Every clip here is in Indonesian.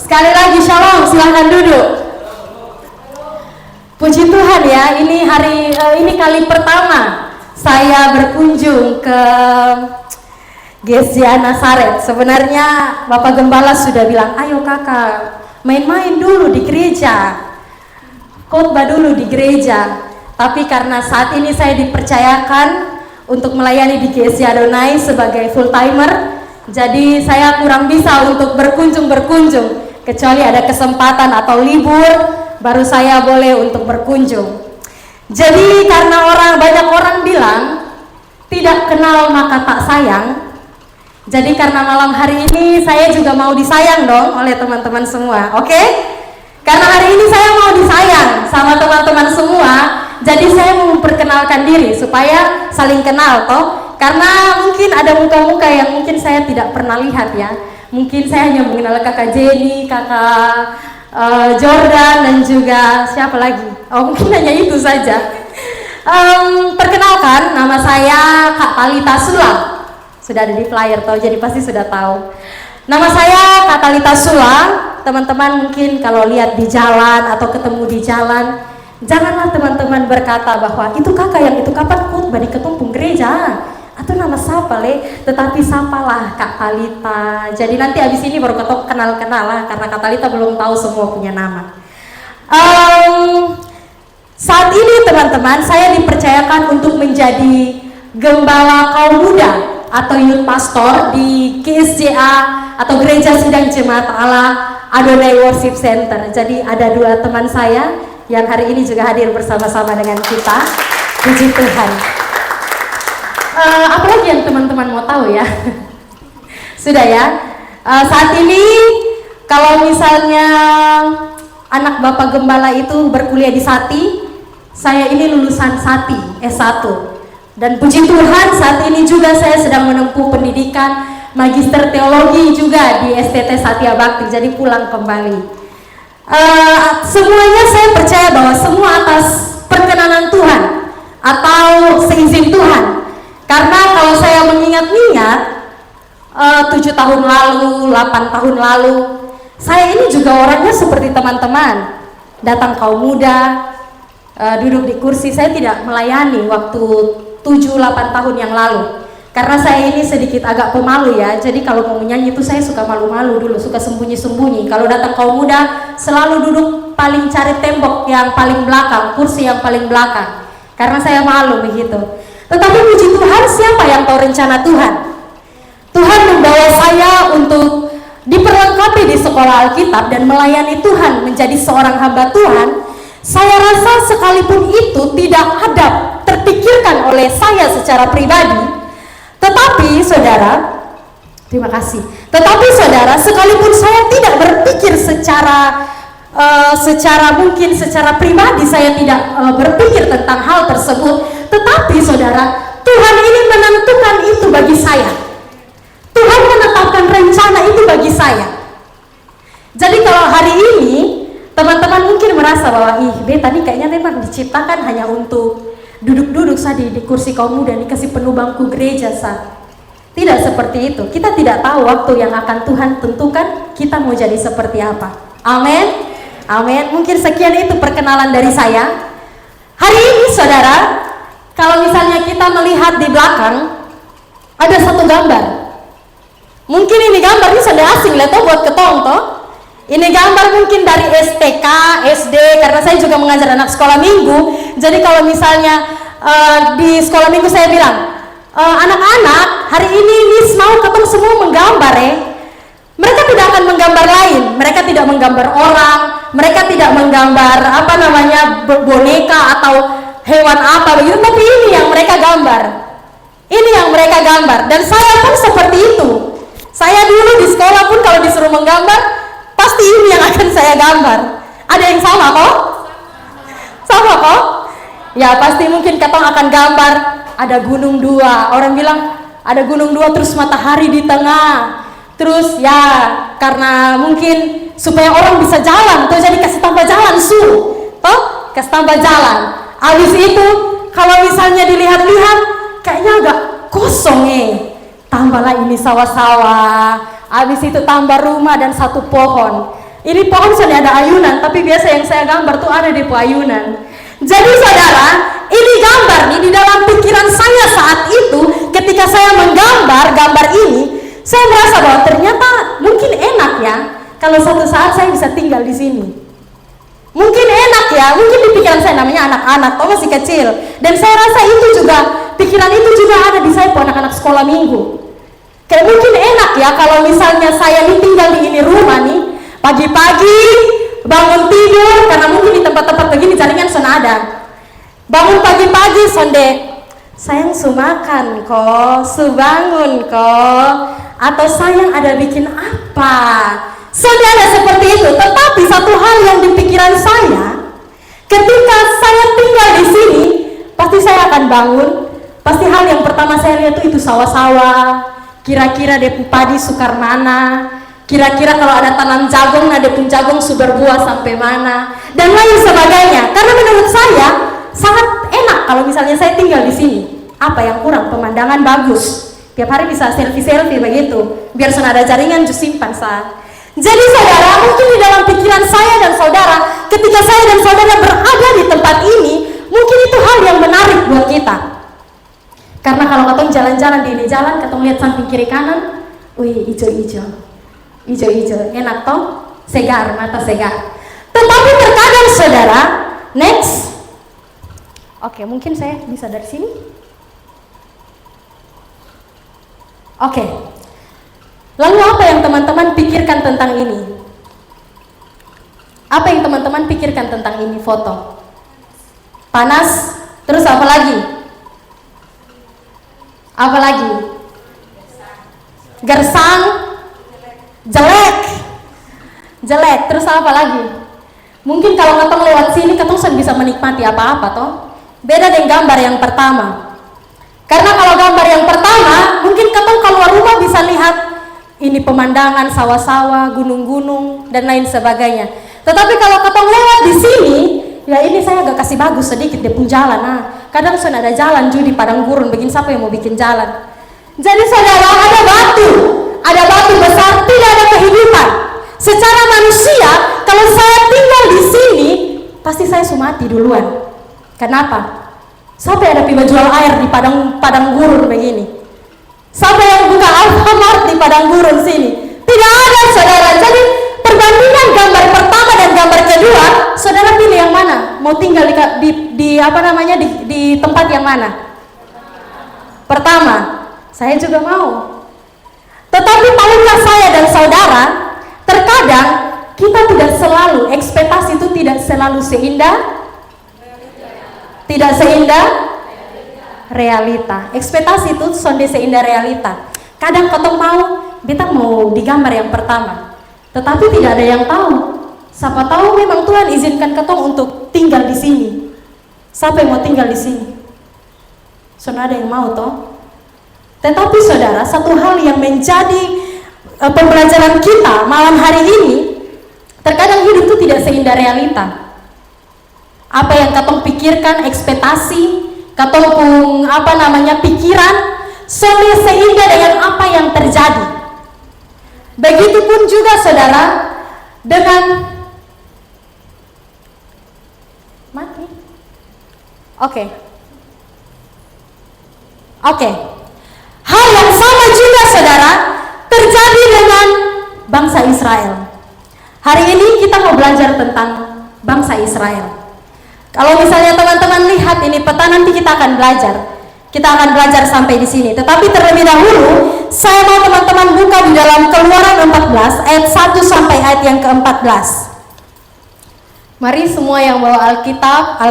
Sekali lagi shalom, silahkan duduk. Puji Tuhan ya, ini kali pertama saya berkunjung ke GSJ Nazaret. Sebenarnya Bapak Gembala sudah bilang, ayo kakak main-main dulu di gereja, khotbah dulu di gereja. Tapi karena saat ini saya dipercayakan untuk melayani di GSJ Adonai sebagai full timer, jadi saya kurang bisa untuk berkunjung, kecuali ada kesempatan atau libur, baru saya boleh untuk berkunjung. Jadi karena banyak orang bilang tidak kenal maka tak sayang, jadi karena malam hari ini saya juga mau disayang dong oleh teman-teman semua, oke? Karena hari ini saya mau disayang sama teman-teman semua, jadi saya mau memperkenalkan diri supaya saling kenal toh. Karena mungkin ada muka-muka yang mungkin saya tidak pernah lihat ya. Mungkin saya hanya mengenal kakak Jenny, kakak Jordan, dan juga siapa lagi? Oh, mungkin hanya itu saja. Perkenalkan, nama saya Kak Talita Sulang. Sudah ada di flyer toh, jadi pasti sudah tahu. Nama saya Kak Talita Sulang. Teman-teman mungkin kalau lihat di jalan atau ketemu di jalan, janganlah teman-teman berkata bahwa itu kakak yang itu kapan khotbah di ketumpung gereja atau nama siapa tetapi sapalah Kak Talita. Jadi nanti abis ini baru kenal-kenal lah, karena Kak Talita belum tahu semua punya nama. Saat ini teman-teman saya dipercayakan untuk menjadi gembala kaum muda atau youth pastor di GSJA atau Gereja Sidang Jemaat Allah Adonai Worship Center. Jadi ada dua teman saya yang hari ini juga hadir bersama-sama dengan kita. Puji Tuhan. Apalagi yang teman-teman mau tahu ya? Sudah ya. Saat ini kalau misalnya anak Bapak Gembala itu berkuliah di Sati, saya ini lulusan Sati S1. Dan puji Tuhan saat ini juga saya sedang menempuh pendidikan Magister Teologi juga di STT Satya Bakti. Jadi pulang kembali. Semuanya saya percaya bahwa semua atas perkenanan Tuhan atau seizin Tuhan. Karena kalau saya mengingat-ingat 7 tahun lalu, 8 tahun lalu, saya ini juga orangnya seperti teman-teman, datang kaum muda, duduk di kursi. Saya tidak melayani waktu 7-8 tahun yang lalu, karena saya ini sedikit agak pemalu ya. Jadi kalau mau menyanyi itu saya suka malu-malu dulu, suka sembunyi-sembunyi. Kalau datang kaum muda selalu duduk paling cari tembok yang paling belakang, kursi yang paling belakang, karena saya malu begitu. Tetapi puji Tuhan, siapa yang tahu rencana Tuhan? Tuhan membawa saya untuk diperlengkapi di sekolah Alkitab dan melayani Tuhan menjadi seorang hamba Tuhan. Saya rasa sekalipun itu tidak ada terpikirkan oleh saya secara pribadi, tetapi saudara, terima kasih. Tetapi saudara, sekalipun saya tidak berpikir secara mungkin secara pribadi, saya tidak berpikir tentang hal tersebut, tetapi saudara, Tuhan ini menentukan itu bagi saya. Tuhan menetapkan rencana itu bagi saya. Jadi kalau hari ini teman-teman mungkin merasa bahwa tadi kayaknya memang diciptakan hanya untuk duduk-duduk saja di kursi kaum muda, dikasih penuh bangku gereja sah. Tidak seperti itu. Kita tidak tahu waktu yang akan Tuhan tentukan kita mau jadi seperti apa. Amin. Amin. Mungkin sekian itu perkenalan dari saya. Hari ini saudara, kalau misalnya kita melihat di belakang ada satu gambar. Mungkin ini gambar ini sudah asing leto buat ketong toh. Ini gambar mungkin dari STK, SD, karena saya juga mengajar anak sekolah minggu. Jadi kalau misalnya di sekolah minggu saya bilang, anak-anak hari ini Miss mau ketemu semua menggambar ya. Mereka tidak akan menggambar lain, mereka tidak menggambar orang, mereka tidak menggambar boneka atau hewan apa begitu, tapi ini yang mereka gambar. Ini yang mereka gambar, dan saya pun seperti itu. Saya dulu di sekolah pun kalau disuruh menggambar, pasti ini yang akan saya gambar. Ada yang sama kok? Sama kok? Ya pasti mungkin ketong akan gambar ada gunung dua. Orang bilang ada gunung dua terus matahari di tengah. Terus ya karena mungkin supaya orang bisa jalan, tuh jadi kasih tambah jalan toh kasih tambah jalan. Habis itu kalau misalnya dilihat-lihat kayaknya agak kosong tambahlah ini sawah-sawah. Habis itu tambah rumah dan satu pohon. Ini pohon sudah ada ayunan, tapi biasa yang saya gambar tuh ada di ayunan. Jadi saudara, ini gambar nih di dalam pikiran saya saat itu, ketika saya menggambar gambar ini, saya merasa bahwa ternyata mungkin enak ya, kalau suatu saat saya bisa tinggal di sini. Mungkin enak ya, mungkin di pikiran saya, namanya anak-anak, toh masih kecil. Dan saya rasa itu juga, pikiran itu juga ada di saya anak-anak sekolah minggu. Kayak mungkin enak ya kalau misalnya saya nih tinggal di ini rumah nih, pagi-pagi bangun tidur, karena mungkin di tempat-tempat begini jaringan sudah ada. Bangun pagi-pagi sonde, sayang su makan kok, su bangun kok, atau sayang ada bikin apa. Sonde ada seperti itu, tetapi satu hal yang di pikiran saya, ketika saya tinggal di sini, pasti saya akan bangun, pasti hal yang pertama saya lihat itu sawah-sawah, kira-kira dia padi sukar mana, kira-kira kalau ada tanam jagung, ada pun jagung sudah berbuah sampai mana, dan lain sebagainya. Karena menurut saya sangat enak kalau misalnya saya tinggal di sini. Apa yang kurang? Pemandangan bagus. Tiap hari bisa selfie-selfie begitu. Biar sudah ada jaringan just simpan sah. Jadi saudara, mungkin di dalam pikiran saya dan saudara, ketika saya dan saudara berada di tempat ini, mungkin itu hal yang menarik buat kita. Karena kalau katong jalan-jalan di ini jalan, katong lihat samping kiri kanan, wih hijau-hijau. Hijau-hijau, enak toh, segar, mata segar. Tetapi terkadang saudara, next. Oke, mungkin saya bisa dari sini. Oke. Lalu apa yang teman-teman pikirkan tentang ini? Apa yang teman-teman pikirkan tentang ini foto? Panas, terus apa lagi? Apa lagi? Gersang, jelek, terus apa lagi? Mungkin kalau katong lewat sini, katong bisa menikmati apa-apa toh. Beda dengan gambar yang pertama. Karena kalau gambar yang pertama, mungkin katong keluar rumah bisa lihat ini pemandangan sawah-sawah, gunung-gunung dan lain sebagainya. Tetapi kalau katong lewat di sini, ya ini saya agak kasih bagus sedikit dia pun jalan. Nah, kadang sudah ada jalan juga di padang gurun, begini siapa yang mau bikin jalan? Jadi saudara, ada batu besar, tidak ada kehidupan. Secara manusia, kalau saya tinggal di sini, pasti saya sumati duluan. Kenapa? Siapa yang ada pipa jual air di padang gurun begini? Siapa yang buka Alfamart di padang gurun sini? Tidak ada saudara. Jadi perbandingan gambar pertama dan gambar kedua, saudara pilih yang mana? Mau tinggal di tempat yang mana? Pertama. Saya juga mau. Tetapi tahukah saya dan saudara, terkadang kita tidak selalu, ekspektasi itu tidak selalu seindah realita. Ekspektasi itu sonde seindah realita. Kadang katong beta mau digambar yang pertama, tetapi tidak ada yang tahu. Siapa tahu memang Tuhan izinkan katong untuk tinggal di sini. Siapa yang mau tinggal di sini? Saudara ada yang mau toh? Tetapi saudara, satu hal yang menjadi pembelajaran kita malam hari ini, terkadang hidup itu tidak seindah realita. Apa yang katong pikirkan, ekspektasi, katong pikiran, seindah dengan apa yang terjadi. Begitupun juga saudara dengan mati. Oke. Hal yang sama juga saudara terjadi dengan bangsa Israel. Hari ini kita mau belajar tentang bangsa Israel. Kalau misalnya teman-teman lihat ini peta, nanti kita akan belajar. Kita akan belajar sampai di sini. Tetapi terlebih dahulu, saya mau teman-teman buka di dalam Keluaran 14 ayat 1 sampai ayat yang ke-14. Mari semua yang bawa Alkitab,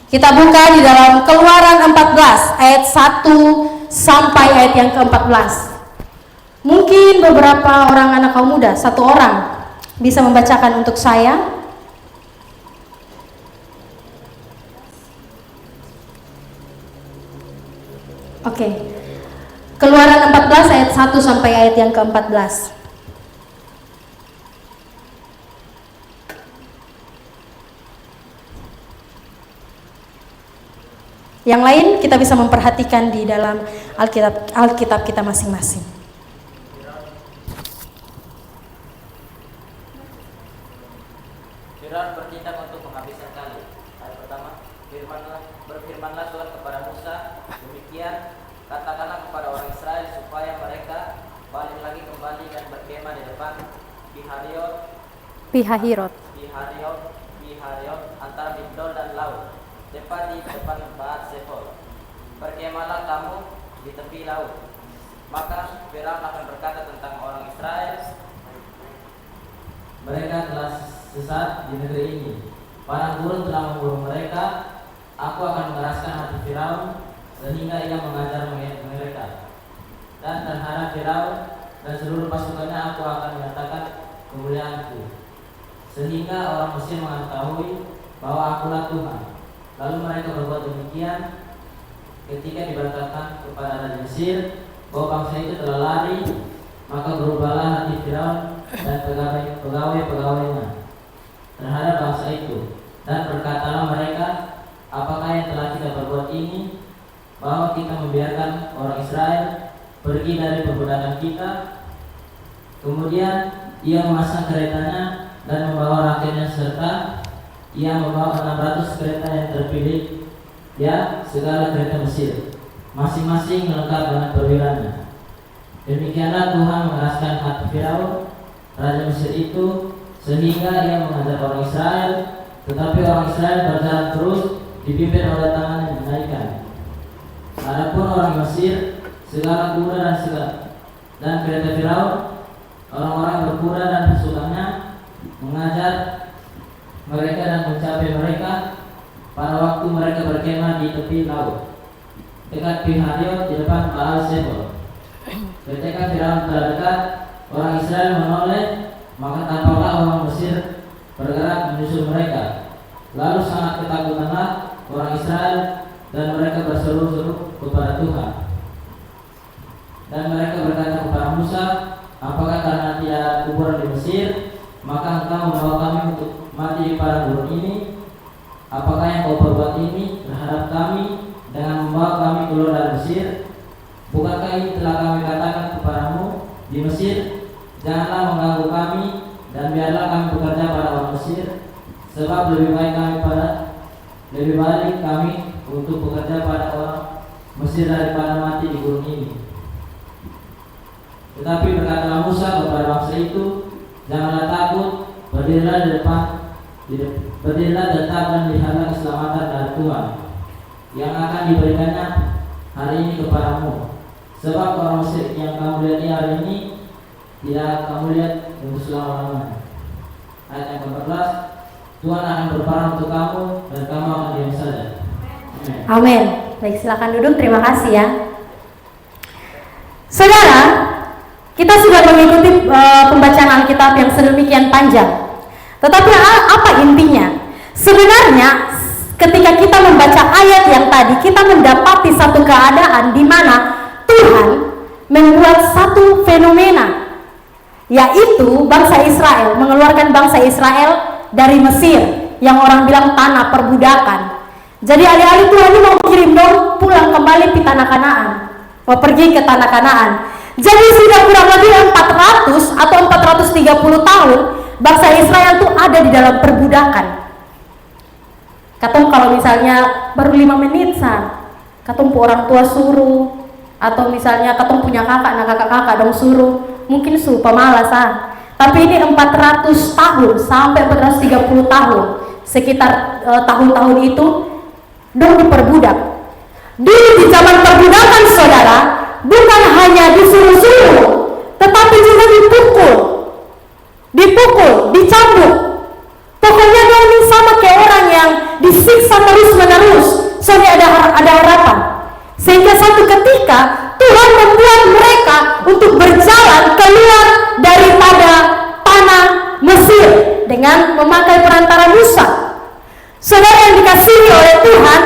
kita buka di dalam Keluaran 14 ayat 1 sampai ayat yang ke-14. Mungkin beberapa orang anak kaum muda, satu orang bisa membacakan untuk saya. Oke. Keluaran 14 ayat 1 sampai ayat yang ke-14. Yang lain kita bisa memperhatikan di dalam Alkitab kita masing-masing. Firaun bertindak untuk menghabiskan kalian. Ayat pertama, berfirmanlah Tuhan kepada Musa, demikian katakanlah kepada orang Israel supaya mereka balik lagi kembali dan berkemah di depan Pihahirot antara Migdol dan laut, tepat di depan Baat Zephon. Berkemahlah kamu di tepi laut. Maka Firaun akan berkata tentang orang Israel, mereka telah sesat di negeri ini. Padang gurun telah membunuh mereka. Aku akan mengeraskan hati Firaun sehingga ia mengajar mereka. Dan terhadap Firaun dan seluruh pasukannya aku akan menyatakan kemuliaanku, sehingga orang Mesir mengetahui bahwa akulah Tuhan. Lalu mereka berbuat demikian ketika diberitakan kepada raja Mesir bahwa bangsa itu telah lari. Maka berubahlah hati Firaun dan pegawai-pegawainya terhadap bangsa itu, dan berkatalah mereka, apakah yang telah kita perbuat ini, bahwa kita membiarkan orang Israel pergi dari perbudakan kita. Kemudian ia memasang keretanya dan membawa rakyatnya, serta ia membawa 600 kereta yang terpilih, ya segala kereta Mesir, masing-masing lengkap dengan perwiranya. Demikianlah Tuhan mengeraskan hati Firaun raja Mesir itu, sehingga ia mengajar orang Israel. Tetapi orang Israel berjalan terus dipimpin oleh tangan yang menaikkan. Adapun orang Mesir, segala kuda dan kereta Firaun, orang-orang berkuda dan pasukannya, mengajar mereka dan mencapai mereka pada waktu mereka berkemah di tepi laut dekat Pihahirot di depan Baal Zephon. Ketika Firaun telah dekat, orang Israel menoleh, maka tampaklah orang Mesir bergerak menyusul mereka. Lalu sangat ketakutanlah orang Israel dan mereka berseru-seru kepada Tuhan. Dan mereka berkata kepada Musa, apakah karena tidak ada kuburan di Mesir, maka engkau membawa kami untuk mati di padang gurun ini? Apakah yang kau perbuat ini terhadap kami dengan membawa kami keluar dari Mesir? Bukankah ini telah kami katakan kepadamu di Mesir, janganlah mengganggu kami dan biarlah kami bekerja pada orang Mesir, sebab lebih baik kami untuk bekerja pada orang Mesir daripada mati di gurun ini. Tetapi berkatalah Musa kepada bangsa itu, janganlah takut, berdirilah tetap dan lihatlah keselamatan dari Tuhan yang akan diberikannya hari ini kepadamu. Sebab orang Mesir yang kamu lihat hari ini tidak kamu lihat untuk selama-lamanya. Ayat yang ke-14, Tuhan akan berperang untuk kamu dan kamu akan diam saja. Amin. Baik, silakan duduk. Terima kasih ya. Saudara, kita sudah mengikuti pembacaan Alkitab yang sedemikian panjang. Tetapi apa intinya? Sebenarnya ketika kita membaca ayat yang tadi, kita mendapati satu keadaan di mana Tuhan membuat satu fenomena, yaitu bangsa Israel, mengeluarkan bangsa Israel dari Mesir yang orang bilang tanah perbudakan. Jadi alih-alih Tuhan mau kirim dong pulang kembali ke tanah Kanaan, mau pergi ke tanah Kanaan. Jadi sudah kurang lebih 400 atau 430 tahun bangsa Israel itu ada di dalam perbudakan. Katong kalau misalnya baru 5 menit katong orang tua suruh, atau misalnya katong punya kakak, nah kakak-kakak dong suruh, mungkin pemalas Tapi ini 400 tahun sampai 430 tahun, sekitar tahun-tahun itu dong diperbudak. Dulu di zaman perbudakan saudara, bukan hanya disuruh-suruh, tetapi juga dipukul, dicambuk. Pokoknya dong ini sama kayak orang yang disiksa terus-menerus, sampai ada harapan. Sehingga satu ketika Tuhan membuat mereka untuk berjalan keluar daripada tanah Mesir dengan memakai perantara Musa. Saudara yang dikasihi oleh Tuhan,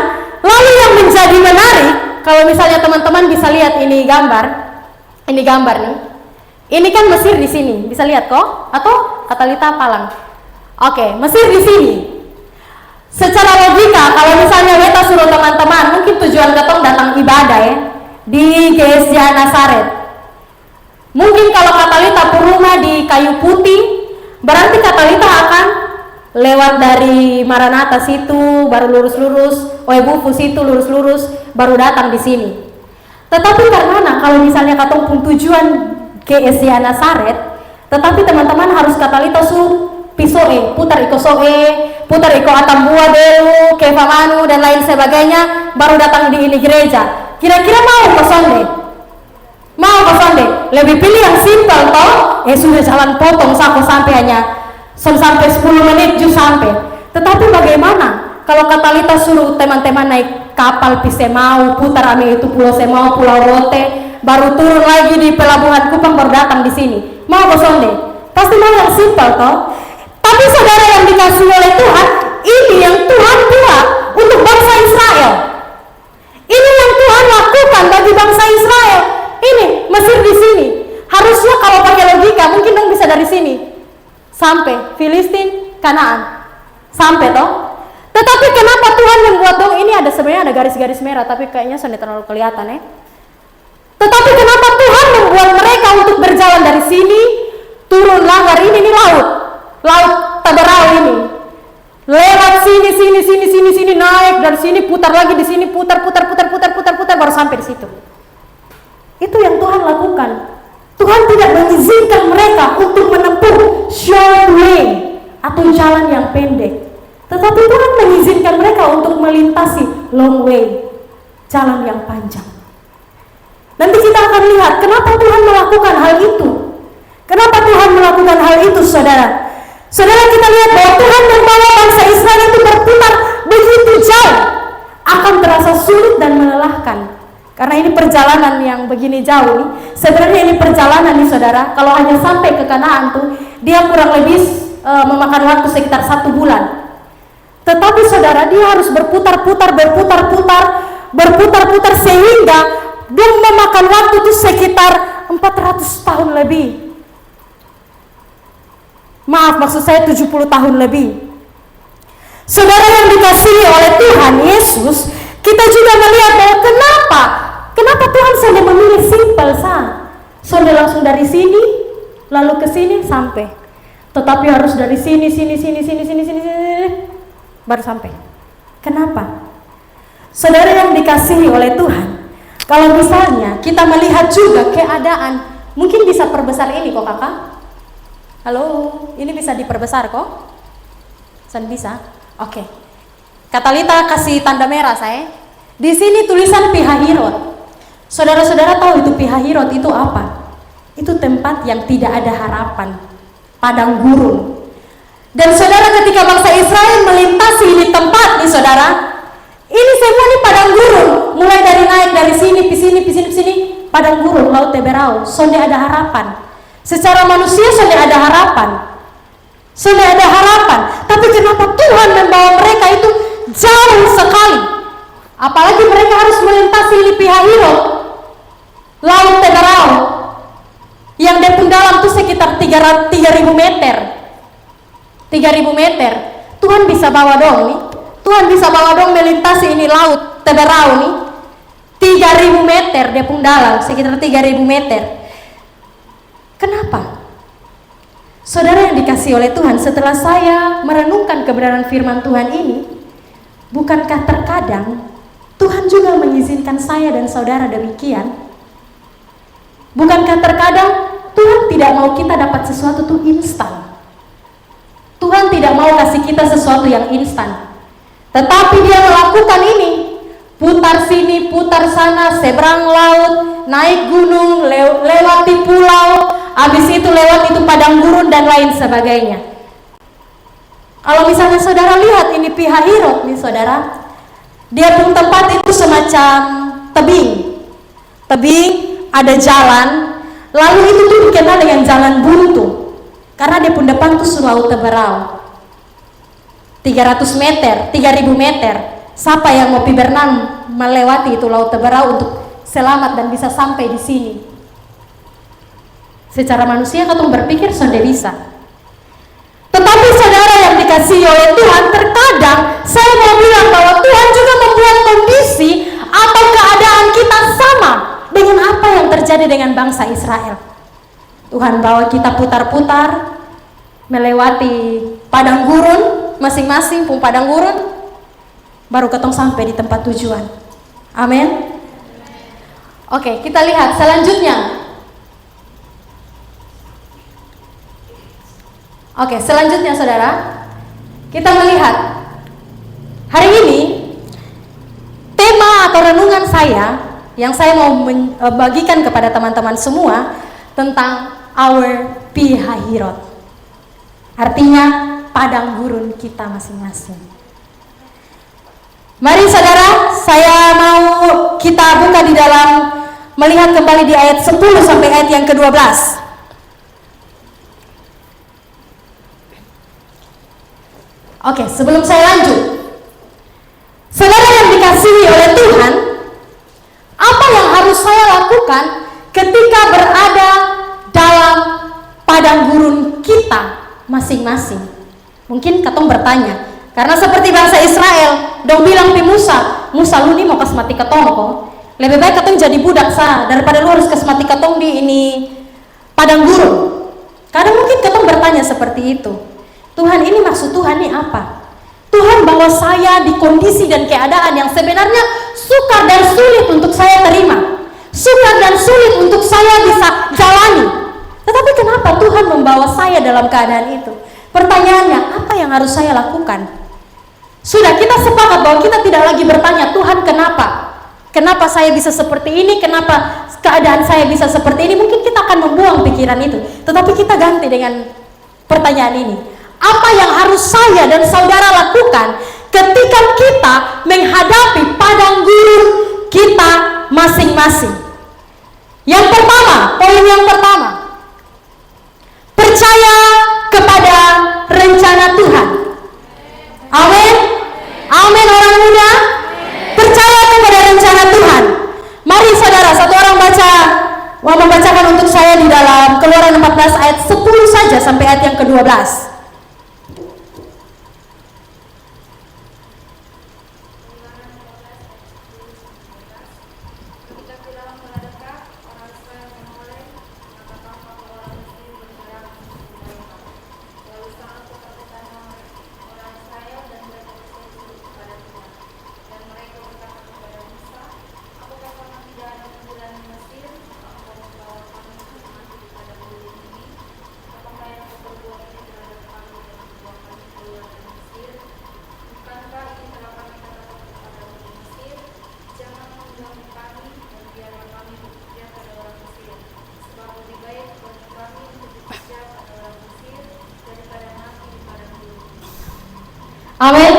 lalu yang menjadi menarik, kalau misalnya teman-teman bisa lihat ini gambar nih. Ini kan Mesir di sini, bisa lihat kok? Atau Katalita Palang. Oke, Mesir di sini. Secara logika, kalau misalnya Weta suruh teman-teman, mungkin tujuan ketong datang ibadah ya, di GSJ Nazaret. Mungkin kalau Katalita rumah di Kayu Putih, berarti Katalita akan lewat dari Maranatha situ, baru lurus-lurus, Oebufu situ lurus-lurus, baru datang di sini. Tetapi karena kalau misalnya katong pun tujuan ke Asia Nazaret, tetapi teman-teman harus katalita su pisoe, putar iko soe, putar iko Atambua dulu, ke Famanu dan lain sebagainya, baru datang di ini gereja. Kira-kira mau ke sonde? Mau ke sonde? Lebih pilih yang simpel toh? Sudah jalan potong sampai hanya sampai 10 menit juga sampai. Tetapi bagaimana kalau katalita suruh teman-teman naik kapal Pisemau, putar ame itu Pulau Semau, Pulau Rote, baru turun lagi di pelabuhan Kupang, baru datang di sini. Mau ke sonde? Pasti mau yang simpel toh. Tapi saudara yang dikasih oleh Tuhan, ini yang Tuhan buat untuk bangsa Israel. Ini yang Tuhan lakukan bagi bangsa Israel. Ini Mesir di sini. Harusnya kalau pakai logika mungkin dong bisa dari sini sampai Filistin, Kanaan, sampai toh. Tetapi kenapa Tuhan membuat dong ini sebenarnya ada garis-garis merah, tapi kayaknya sudah terlalu kelihatan ya. Tetapi kenapa Tuhan membuat mereka untuk berjalan dari sini, turun langgar ini laut Taberau ini, lewat sini naik dari sini, putar lagi di sini, putar baru sampai di situ. Itu yang Tuhan lakukan. Tuhan tidak mengizinkan mereka untuk menempuh short way atau jalan yang pendek, tetapi Tuhan mengizinkan mereka untuk melintasi long way, jalan yang panjang. Nanti kita akan lihat kenapa Tuhan melakukan hal itu. Kenapa Tuhan melakukan hal itu, saudara? Saudara, kita lihat bahwa Tuhan membawa bangsa Israel itu berputar begitu jauh, akan terasa sulit dan melelahkan. Karena ini perjalanan yang begini jauh nih. Sebenarnya ini perjalanan nih saudara, kalau hanya sampai ke Kanaan tuh, dia kurang lebih memakan waktu sekitar 1 bulan. Tetapi saudara, dia harus berputar-putar sehingga dia memakan waktu itu sekitar 400 tahun lebih. Maaf, maksud saya 70 tahun lebih. Saudara yang dikasihi oleh Tuhan Yesus, kita juga melihat bahwa kenapa Tuhan sudah memilih simpel sudah langsung dari sini lalu ke sini sampai. Tetapi harus dari sini baru sampai. Kenapa? Saudara yang dikasihi oleh Tuhan, kalau misalnya kita melihat juga keadaan, mungkin bisa perbesar ini kok kakak. Halo, ini bisa diperbesar kok? Bisa? Oke. Katalita kasih tanda merah saya. Di sini tulisan Pihahirot. Saudara-saudara tahu itu Pihahirot itu apa? Itu tempat yang tidak ada harapan, padang gurun. Dan saudara, ketika bangsa Israel melintasi ini tempat nih saudara, ini semua nih padang gurun. Mulai dari naik dari sini, padang gurun, laut Taberau. Sudah ada harapan. Secara manusia sudah ada harapan. Tapi kenapa Tuhan membawa mereka itu jauh sekali? Apalagi mereka harus melintasi Pihahirot, laut Taberau, yang depun dalam itu sekitar 3.000 meter. 3.000 meter. Tuhan bisa bawa dong melintasi ini laut Taberau nih. 3.000 meter depun dalam, sekitar 3.000 meter. Kenapa? Saudara yang dikasihi oleh Tuhan, setelah saya merenungkan kebenaran firman Tuhan ini, bukankah terkadang Tuhan juga mengizinkan saya dan saudara demikian? Bukankah terkadang Tuhan tidak mau kita dapat sesuatu itu instan? Tuhan tidak mau kasih kita sesuatu yang instan, tetapi Dia melakukan ini, putar sini, putar sana, seberang laut, naik gunung, lewati pulau, habis itu lewat itu padang gurun dan lain sebagainya. Kalau misalnya saudara lihat ini Pihahirot nih saudara, dia pun tempat itu semacam tebing, ada jalan, lalu itu tuh dikenal dengan jalan buntu, karena dia pun depan tuh Laut Taberau, 300 meter, 3.000 meter. Siapa yang mau pi berenang melewati itu Laut Taberau untuk selamat dan bisa sampai di sini? Secara manusia katong berpikir sudah bisa. Tetapi saudara yang dikasihi oleh Tuhan, terkadang saya mau bilang bahwa Tuhan juga membuat kondisi atau keadaan kita sama dengan apa yang terjadi dengan bangsa Israel. Tuhan bawa kita putar-putar melewati padang gurun, masing-masing, pung padang gurun, baru ketong sampai di tempat tujuan. Amin. Oke, kita lihat selanjutnya. Oke, selanjutnya saudara, kita melihat hari ini tema atau renungan saya yang saya mau bagikan kepada teman-teman semua tentang our Pihahirot. Artinya padang gurun kita masing-masing. Mari saudara, saya mau kita buka di dalam, melihat kembali di ayat 10 sampai ayat yang ke-12. Oke, sebelum saya lanjut, saudara yang dikasihi oleh Tuhan, apa yang harus saya lakukan ketika berada dalam padang gurun kita masing-masing? Mungkin katong bertanya, karena seperti bangsa Israel, dong bilang pi Musa, Musa lu nih mau kasmati ketong kok. Lebih baik katong jadi budak sah daripada lu harus kasmati ketong di ini padang gurun. Kadang mungkin katong bertanya seperti itu. Tuhan, ini maksud Tuhan nih apa? Tuhan bawa saya di kondisi dan keadaan yang sebenarnya sukar dan sulit untuk saya terima, sukar dan sulit untuk saya bisa jalani. Tetapi kenapa Tuhan membawa saya dalam keadaan itu? Pertanyaannya, apa yang harus saya lakukan? Sudah kita sepakat bahwa kita tidak lagi bertanya, Tuhan kenapa? Kenapa saya bisa seperti ini? Kenapa keadaan saya bisa seperti ini? Mungkin kita akan membuang pikiran itu. Tetapi kita ganti dengan pertanyaan ini. Apa yang harus saya dan saudara lakukan ketika kita menghadapi padang gurun kita masing-masing? Yang pertama, poin yang pertama, percaya kepada rencana Tuhan. Amin. Amin orang muda. Percaya kepada rencana Tuhan. Mari saudara, satu orang mau membacakan untuk saya di dalam Keluaran 14 ayat 10 saja sampai ayat yang ke-12. Amin.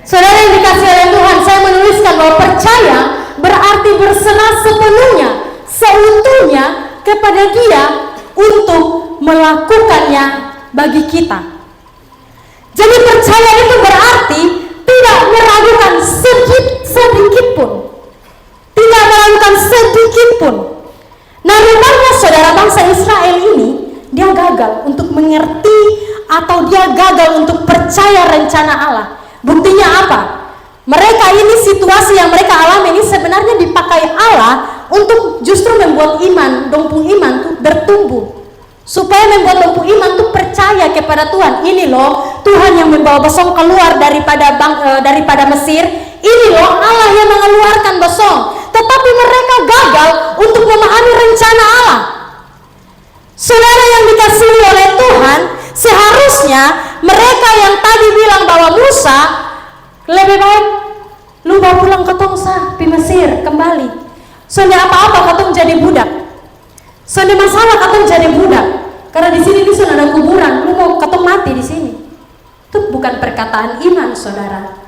Saudara yang dikasihi oleh Tuhan, saya menuliskan bahwa percaya berarti berserah sepenuhnya, seutuhnya kepada Dia untuk melakukannya bagi kita. Jadi percaya itu berarti tidak meragukan sedikit pun, tidak meragukan sedikit pun. Nah, rupanya saudara, bangsa Israel ini dia gagal untuk mengerti atau dia gagal untuk percaya rencana Allah. Buktinya apa? Mereka ini, situasi yang mereka alami ini sebenarnya dipakai Allah untuk justru membuat iman, dompung iman tuh bertumbuh. Supaya membuat dompung iman tuh percaya kepada Tuhan. Ini loh Tuhan yang membawa Bosong keluar daripada Mesir. Ini loh Allah yang mengeluarkan Bosong. Tetapi mereka gagal untuk memahami rencana Allah. Saudara yang dikasihi oleh Tuhan, seharusnya mereka yang tadi bilang bahwa Musa lebih baik lu bawa pulang ke Tongsa di Mesir kembali. Soalnya apa-apa katong jadi budak. Soalnya masalah katong jadi budak. Karena di sini bisa ada kuburan, lu mau katong mati di sini. Itu bukan perkataan iman, saudara.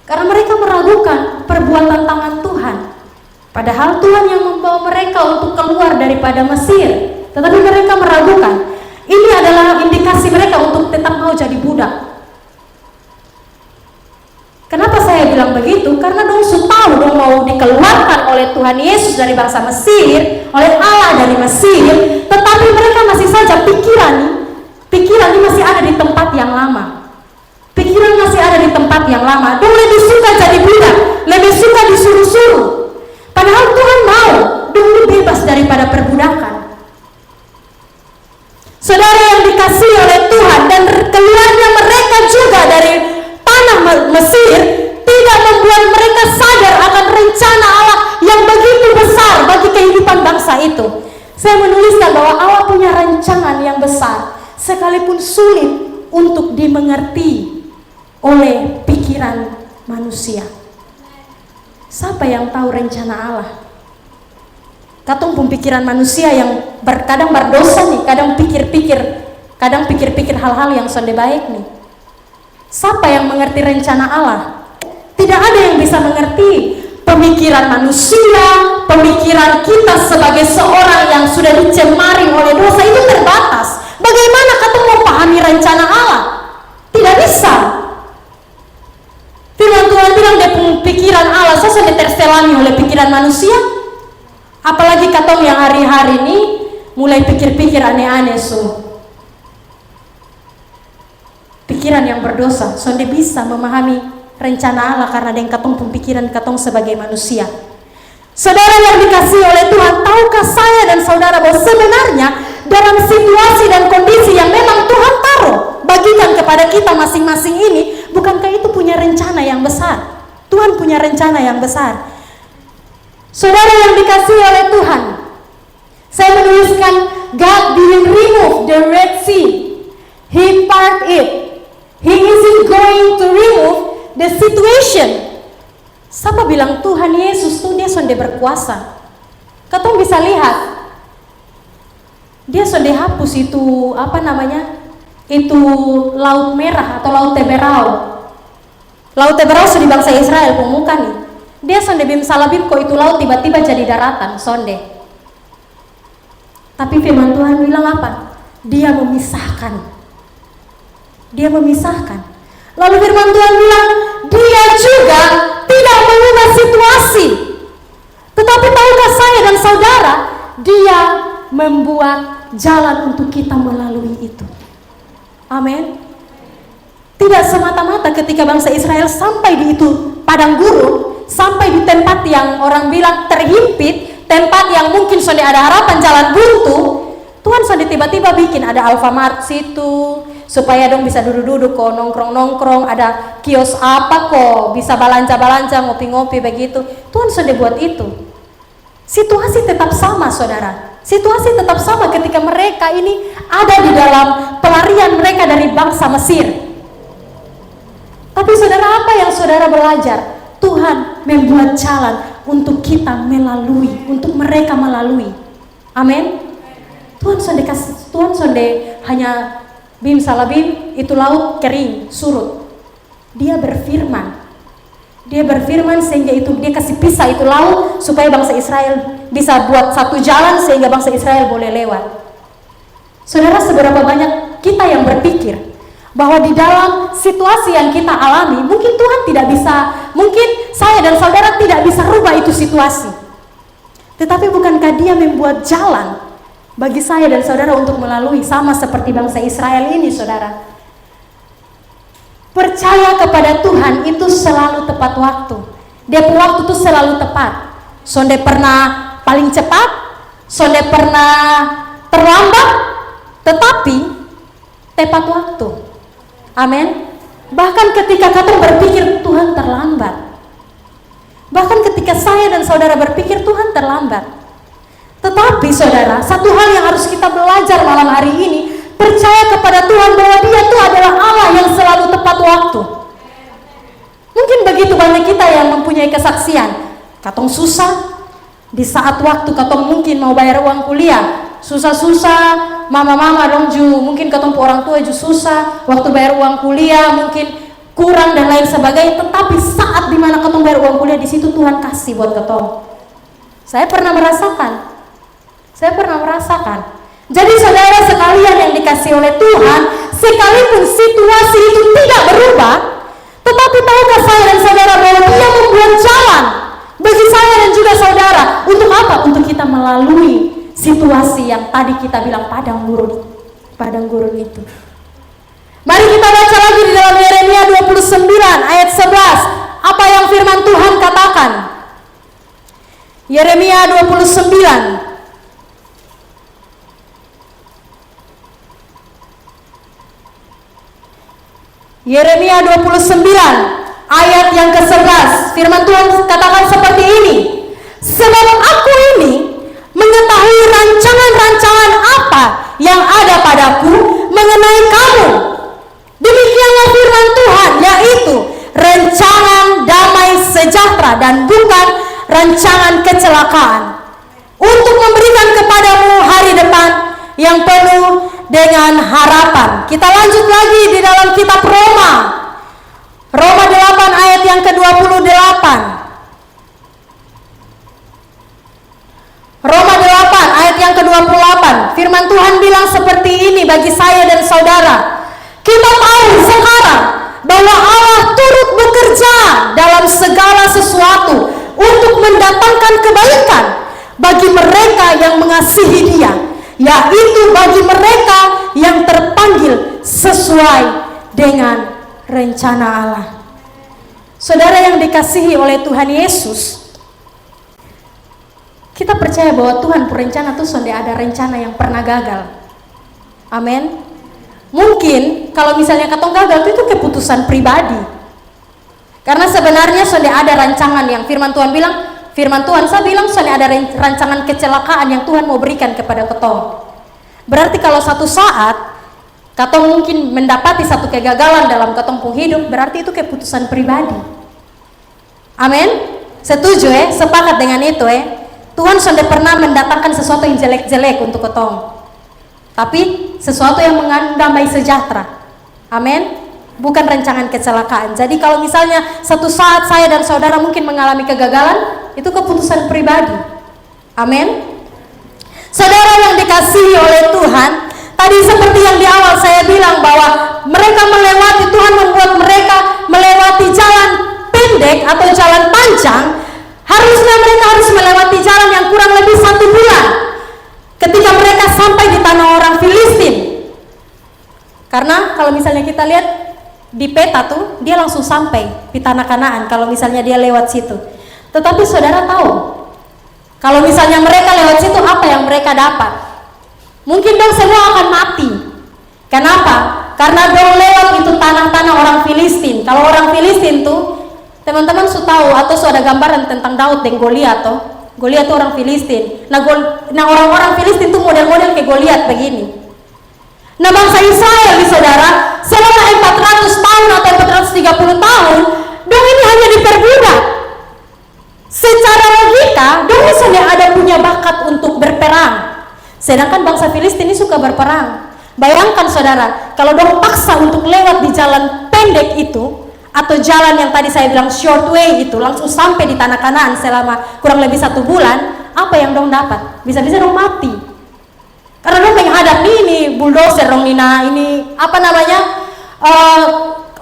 Karena mereka meragukan perbuatan tangan Tuhan. Padahal Tuhan yang membawa mereka untuk keluar daripada Mesir. Tetapi mereka meragukan. Ini adalah indikasi mereka untuk tetap mau jadi budak. Kenapa saya bilang begitu? Karena dong tahu dong mau dikeluarkan oleh Tuhan Yesus dari bangsa Mesir, oleh Allah dari Mesir, tetapi mereka masih saja pikiran ini masih ada di tempat yang lama. Pikiran masih ada di tempat yang lama. Dong lebih suka jadi budak, lebih suka disuruh-suruh. Padahal Tuhan mau dong bebas daripada perbudakan. Saudara yang dikasihi oleh Tuhan, dan keluarnya mereka keluar juga dari tanah Mesir tidak membuat mereka sadar akan rencana Allah yang begitu besar bagi kehidupan bangsa itu. Saya menuliskan bahwa Allah punya rancangan yang besar, sekalipun sulit untuk dimengerti oleh pikiran manusia. Siapa yang tahu rencana Allah? Katong pun pikiran manusia yang kadang berdosa nih, kadang pikir-pikir hal-hal yang sonde baik nih. Siapa yang mengerti rencana Allah? Tidak ada yang bisa mengerti pemikiran manusia, pemikiran kita sebagai seorang yang sudah dicemari oleh dosa itu terbatas. Bagaimana katong mau pahami rencana Allah? Tidak bisa. Firman Tuhan bilang dia pikiran Allah sudah terselami oleh pikiran manusia. Apalagi katong yang hari-hari ini mulai pikir-pikir aneh-aneh pikiran yang berdosa, sonde bisa memahami rencana Allah karena dengan katong pikiran katong sebagai manusia. Saudara yang dikasihi oleh Tuhan, tahukah saya dan saudara bahwa sebenarnya dalam situasi dan kondisi yang memang Tuhan taruh bagikan kepada kita masing-masing ini, bukankah itu punya rencana yang besar? Tuhan punya rencana yang besar. Saudara yang dikasihi oleh Tuhan, saya menuliskan God didn't remove the Red Sea, He part it. He isn't going to remove the situation. Siapa bilang Tuhan Yesus tuh dia sonde berkuasa? Katong bisa lihat, dia sonde hapus itu itu Laut Merah atau Laut Teberau. Laut Teberau sudah di bangsa Israel pemuka nih. Dia sonde bim salabim kok itu laut tiba-tiba jadi daratan sonde. Tapi firman Tuhan bilang apa? Dia memisahkan. Dia memisahkan. Lalu firman Tuhan bilang, dia juga tidak mengubah situasi. Tetapi tahukah saya dan saudara, dia membuat jalan untuk kita melalui itu. Amin. Tidak semata-mata ketika bangsa Israel sampai di itu padang gurun, sampai di tempat yang orang bilang terhimpit, tempat yang mungkin sudah ada harapan jalan buntu, Tuhan sudah tiba-tiba bikin ada Alfamart situ, supaya dong bisa duduk-duduk kok, nongkrong-nongkrong, ada kios apa kok, bisa balanja-balanja, ngopi-ngopi begitu. Tuhan sudah buat itu. Situasi tetap sama saudara. Situasi tetap sama ketika mereka ini ada di dalam pelarian mereka dari bangsa Mesir. Tapi saudara, apa yang saudara belajar? Tuhan membuat jalan untuk kita melalui, untuk mereka melalui. Amin. Tuhan sudah hanya bim salabim, itu laut kering, surut. Dia berfirman sehingga itu dia kasih pisah itu laut supaya bangsa Israel bisa buat satu jalan sehingga bangsa Israel boleh lewat. Saudara, seberapa banyak kita yang berpikir bahwa di dalam situasi yang kita alami, mungkin Tuhan tidak bisa, mungkin saya dan saudara tidak bisa rubah itu situasi. Tetapi bukankah Dia membuat jalan bagi saya dan saudara untuk melalui, sama seperti bangsa Israel ini saudara. Percaya kepada Tuhan itu selalu tepat waktu. Dia waktu itu selalu tepat. Sonde pernah paling cepat, sonde pernah terlambat, tetapi tepat waktu. Amin. Bahkan ketika kita berpikir Tuhan terlambat, bahkan ketika saya dan saudara berpikir Tuhan terlambat, tetapi saudara, satu hal yang harus kita belajar malam hari ini, percaya kepada Tuhan bahwa Dia itu adalah Allah yang selalu tepat waktu. Mungkin begitu banyak kita yang mempunyai kesaksian, katong susah di saat waktu katong mungkin mau bayar uang kuliah, susah-susah, mama-mama dong ju, mungkin katong orang tua ju susah, waktu bayar uang kuliah mungkin kurang dan lain sebagainya. Tetapi saat dimana katong bayar uang kuliah, di situ Tuhan kasih buat katong. Saya pernah merasakan. Jadi saudara sekalian yang dikasih oleh Tuhan, sekalipun situasi itu tidak berubah, tetapi tahukah saya dan saudara bahwa Dia membuat jalan bagi saya dan juga saudara. Untuk apa? Untuk kita melalui situasi yang tadi kita bilang padang gurun itu. Mari kita baca lagi di dalam Yeremia 29 ayat 11. Apa yang firman Tuhan katakan? Yeremia 29. Yeremia 29 ayat yang ke-11. Firman Tuhan katakan seperti ini. Sebab aku ini mengetahui rancangan-rancangan apa yang ada padaku mengenai kamu. Demikianlah firman Tuhan, yaitu rancangan damai sejahtera dan bukan rancangan kecelakaan, untuk memberikan kepadamu hari depan yang penuh dengan harapan. Kita lanjut lagi di dalam kitab Roma 8 ayat yang ke-28. Roma 8 ayat yang ke-28. Firman Tuhan bilang seperti ini bagi saya dan saudara. Kita tahu sekarang bahwa Allah turut bekerja dalam segala sesuatu untuk mendatangkan kebaikan bagi mereka yang mengasihi Dia, yaitu bagi mereka yang terpanggil sesuai dengan rencana Allah. Saudara yang dikasihi oleh Tuhan Yesus, kita percaya bahwa Tuhan berencana tuh sudah ada rencana yang pernah gagal. Amin. Mungkin kalau misalnya katong gagal itu keputusan pribadi. Karena sebenarnya sudah ada rancangan yang firman Tuhan bilang, saya bilang sudah ada rancangan kecelakaan yang Tuhan mau berikan kepada katong. Berarti kalau satu saat katong mungkin mendapati satu kegagalan dalam katong pun hidup, berarti itu keputusan pribadi. Amin. Setuju sepakat dengan itu Tuhan sudah pernah mendatangkan sesuatu yang jelek-jelek untuk katong, tapi sesuatu yang mengandung damai sejahtera. Amin. Bukan rancangan kecelakaan. Jadi kalau misalnya satu saat saya dan saudara mungkin mengalami kegagalan, itu keputusan pribadi. Amin. Saudara yang dikasihi oleh Tuhan, tadi seperti yang di awal saya bilang bahwa mereka melewati, Tuhan membuat mereka melewati jalan pendek atau jalan panjang. Harusnya mereka harus melewati jalan yang kurang lebih 1 bulan ketika mereka sampai di tanah orang Filistin. Karena kalau misalnya kita lihat di peta tuh, dia langsung sampai di tanah Kanaan kalau misalnya dia lewat situ. Tetapi saudara tahu, kalau misalnya mereka lewat situ, apa yang mereka dapat? Mungkin dong semua akan mati. Kenapa? Karena dong lewat itu tanah-tanah orang Filistin. Kalau orang Filistin tuh, teman-teman sudah tahu atau sudah ada gambaran tentang Daud dan Goliat tuh. Goliat itu orang Filistin. Nah orang-orang Filistin tuh model-model kayak Goliat begini. Nah bangsa Israel di saudara, selama 400 tahun atau 430 tahun, dong ini hanya diperbudak. Secara logika, dong ini sudah ada punya bakat untuk berperang. Sedangkan bangsa Filistin ini suka berperang. Bayangkan saudara, kalau dong paksa untuk lewat di jalan pendek itu, atau jalan yang tadi saya bilang short way itu, langsung sampai di tanah Kanaan selama kurang lebih 1 bulan, apa yang dong dapat? Bisa-bisa dong mati. Karena dong menghadap ini bulldozer dong ini apa namanya,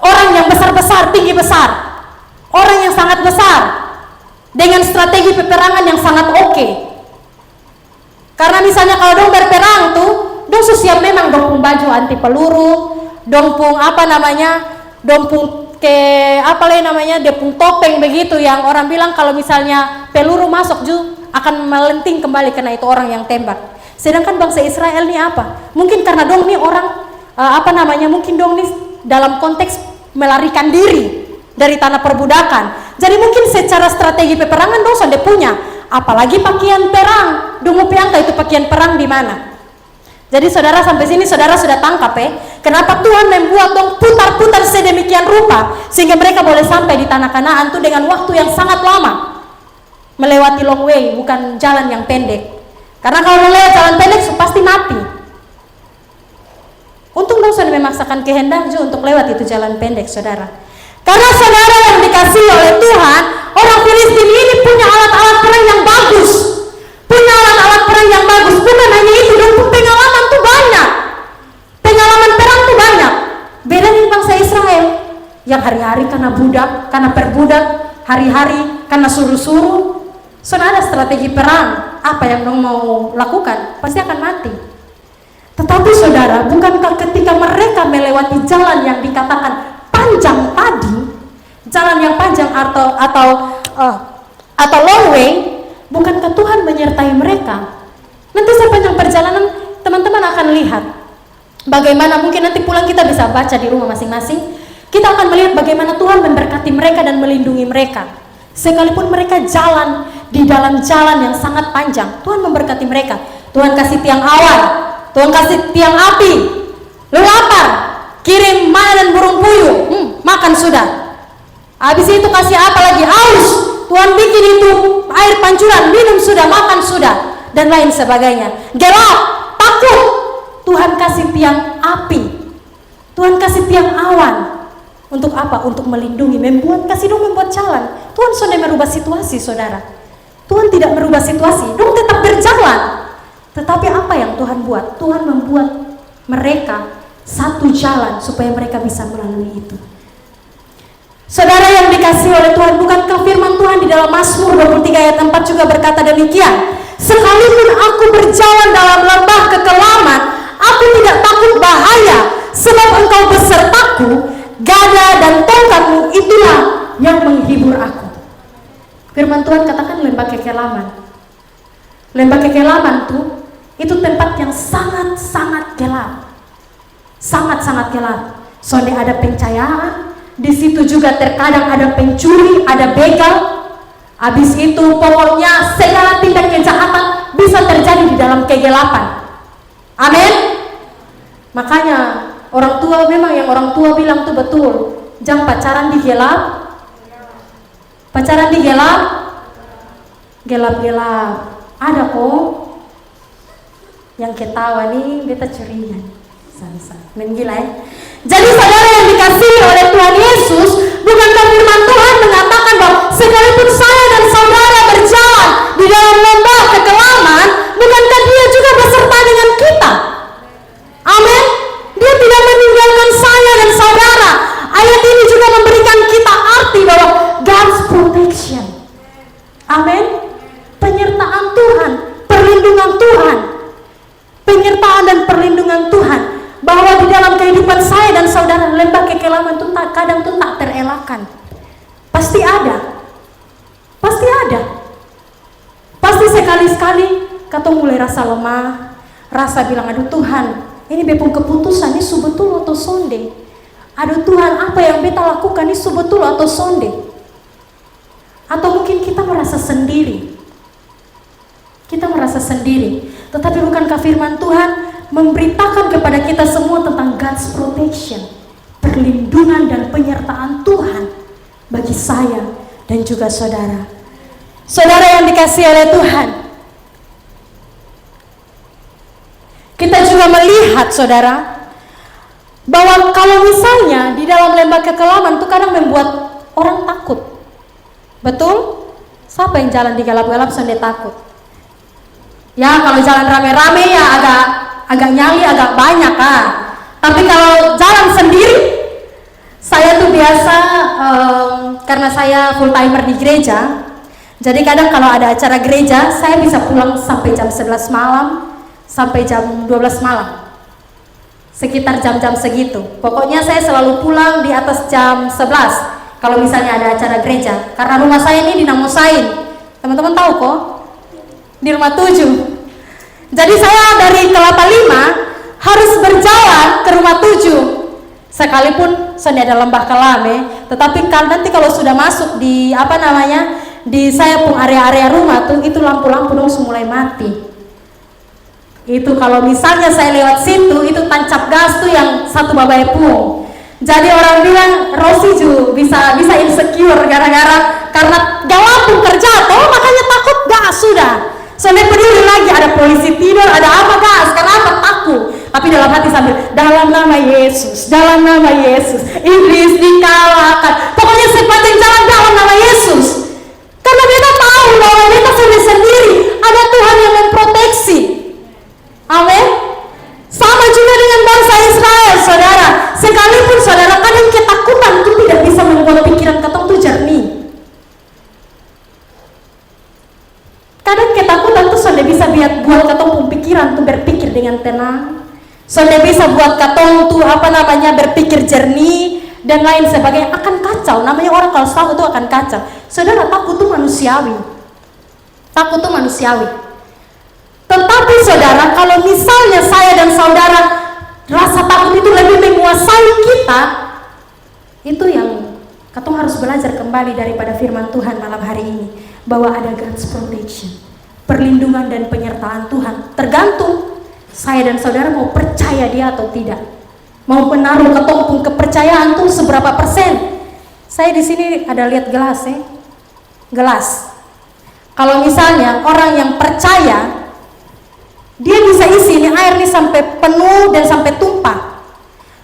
orang yang besar-besar, tinggi besar, orang yang sangat besar dengan strategi peperangan yang sangat oke. Karena misalnya kalau dong berperang tuh, dong siap memang dong pun baju anti peluru, dong pun apa namanya, dong pun dia pun topeng begitu yang orang bilang kalau misalnya peluru masuk akan melenting kembali karena itu orang yang tembak. Sedangkan bangsa Israel ini apa? Mungkin karena dong nih orang mungkin dong nih dalam konteks melarikan diri dari tanah perbudakan. Jadi mungkin secara strategi peperangan dong sudah punya. Apalagi pakaian perang. Dong mau piangka itu pakaian perang di mana? Jadi saudara sampai sini saudara sudah tangkap kenapa Tuhan membuat dong putar-putar sedemikian rupa sehingga mereka boleh sampai di tanah Kanaan tuh dengan waktu yang sangat lama. Melewati long way, bukan jalan yang pendek. Karena kalau melewati jalan pendek pasti mati. Untung dong sudah memaksakan kehendak untuk lewat itu jalan pendek saudara. Karena saudara yang dikasihi oleh Tuhan, orang Filistin ini punya alat-alat perang yang bagus. Punya alat-alat perang yang bagus. Bukan hanya itu, dong pengalaman tuh banyak. Pengalaman perang tuh banyak. Beda dengan bangsa Israel yang hari-hari karena perbudak, hari-hari karena suruh-suruh. Sudah ada strategi perang, apa yang dong mau lakukan, pasti akan mati. Tetapi saudara, bukankah ketika mereka melewati jalan yang dikatakan panjang tadi, jalan yang panjang atau long way, bukankah Tuhan menyertai mereka? Nanti sepanjang perjalanan teman-teman akan lihat bagaimana, mungkin nanti pulang kita bisa baca di rumah masing-masing. kita akan melihat bagaimana Tuhan memberkati mereka dan melindungi mereka. Sekalipun mereka jalan di dalam jalan yang sangat panjang, Tuhan memberkati mereka. Tuhan kasih tiang awan, Tuhan kasih tiang api. Lu lapar, kirim mana dan burung puyuh, makan sudah. Habis itu kasih apa lagi? Aus, Tuhan bikin itu air pancuran, minum sudah, makan sudah, dan lain sebagainya. Gelap, takut, Tuhan kasih tiang api, Tuhan kasih tiang awan. Untuk apa? Untuk melindungi, membuat jalan. Tuhan sudah merubah situasi, saudara. Tuhan tidak merubah situasi, dong tetap berjalan. Tetapi apa yang Tuhan buat? Tuhan membuat mereka satu jalan supaya mereka bisa melalui itu. Saudara yang dikasihi oleh Tuhan, bukankah firman Tuhan di dalam Mazmur 23 ayat 4 juga berkata demikian? Sekalipun aku berjalan dalam lembah kekelaman, aku tidak takut bahaya, sebab Engkau besertaku, gada dan tongkatmu itulah yang menghibur aku. Firman Tuhan katakan lembah kekelaman. Lembah kekelaman tuh, itu tempat yang sangat-sangat gelap. Sangat-sangat gelap. Soalnya ada pencahayaan, di situ juga terkadang ada pencuri, ada begal. Habis itu pokoknya segala tindak kejahatan bisa terjadi di dalam kegelapan. Amin. Makanya orang tua, memang yang orang tua bilang tuh betul. Jangan pacaran di gelap. Pacaran di gelap. Gelap-gelap. Ada kok yang ketawa nih, beta curiga. Main gila ya. Jadi saudara yang dikasihi oleh Tuhan Yesus, bukankah firman Tuhan mengatakan bahwa sekalipun saya dan saudara berjalan di dalam lembah kekelaman, bukankah Dia juga beserta dengan kita? Amin. Dia tidak meninggalkan saya dan saudara. Ayat ini juga memberikan kita arti bahwa God's protection. Amin. Penyertaan Tuhan, perlindungan Tuhan. Penyertaan dan perlindungan Tuhan. Bahwa di dalam kehidupan saya dan saudara, lembah kekelaman itu kadang tuh tak terelakkan. Pasti ada. Pasti ada. Pasti sekali-sekali kata mulai rasa lemah, rasa bilang, aduh Tuhan, ini bepung keputusan ini subetul atau sonde. Aduh Tuhan, apa yang beta lakukan ini subetul atau sonde. Atau mungkin kita merasa sendiri. Kita merasa sendiri. Tetapi bukankah firman Tuhan memberitakan kepada kita semua tentang God's protection, perlindungan dan penyertaan Tuhan bagi saya dan juga saudara. Saudara yang dikasihi oleh Tuhan, kita juga melihat saudara bahwa kalau misalnya di dalam lembah kekelaman itu kadang membuat orang takut. Betul? Siapa yang jalan di gelap-gelap sampai takut? Ya kalau jalan rame-rame ya agak nyali, agak banyak kan. Tapi kalau jalan sendiri, saya tuh biasa karena saya full timer di gereja. Jadi kadang kalau ada acara gereja, saya bisa pulang sampai jam 11 malam, sampai jam 12 malam. Sekitar jam-jam segitu. Pokoknya saya selalu pulang di atas jam 11 kalau misalnya ada acara gereja. Karena rumah saya ini di Namosain. Teman-teman tahu kok? Di rumah 7. Jadi saya dari Kelapa 5 harus berjalan ke rumah 7. Sekalipun saya ada lembah kelame, tetapi nanti kalau sudah masuk di di saya pun area-area rumah tuh, itu lampu-lampu dong mulai mati. Itu kalau misalnya saya lewat situ, itu tancap gas tuh yang satu babai pung. Jadi orang bilang Rosi juga bisa insecure gara-gara karena galap pun terjatuh, makanya takut gas sudah. Soalnya peduli lagi ada polisi tidur, ada apa gas, karena apa takut. Tapi dalam hati sambil dalam nama Yesus, dalam nama Yesus, iblis dikalahkan. Pokoknya sepanjang jalan dalam nama Yesus. Karena kita tahu bahwa kita sendiri ada Tuhan yang memproteksi. Amin. Sama juga dengan bangsa Israel, saudara. Sekalipun saudara kadang ketakutan itu tidak bisa membuat pikiran kita itu jernih. Kadang ketakutan itu sudah bisa buat katong pikiran tuh berpikir dengan tenang. Sudah bisa buat katong tuh berpikir jernih dan lain sebagainya. Akan kacau, namanya orang kalau takut itu akan kacau. Saudara, takut itu manusiawi. Takut itu manusiawi. Tetapi saudara, kalau misalnya saya dan saudara rasa takut itu lebih menguasai kita, itu harus belajar kembali daripada firman Tuhan malam hari ini, bahwa ada God's protection, perlindungan dan penyertaan Tuhan. Tergantung saya dan saudara mau percaya Dia atau tidak, mau menaruh ketumpung kepercayaan tuh seberapa persen. Saya di sini ada lihat gelas ya, gelas. Kalau misalnya orang yang percaya, dia bisa isi ini air nih sampai penuh dan sampai tumpah.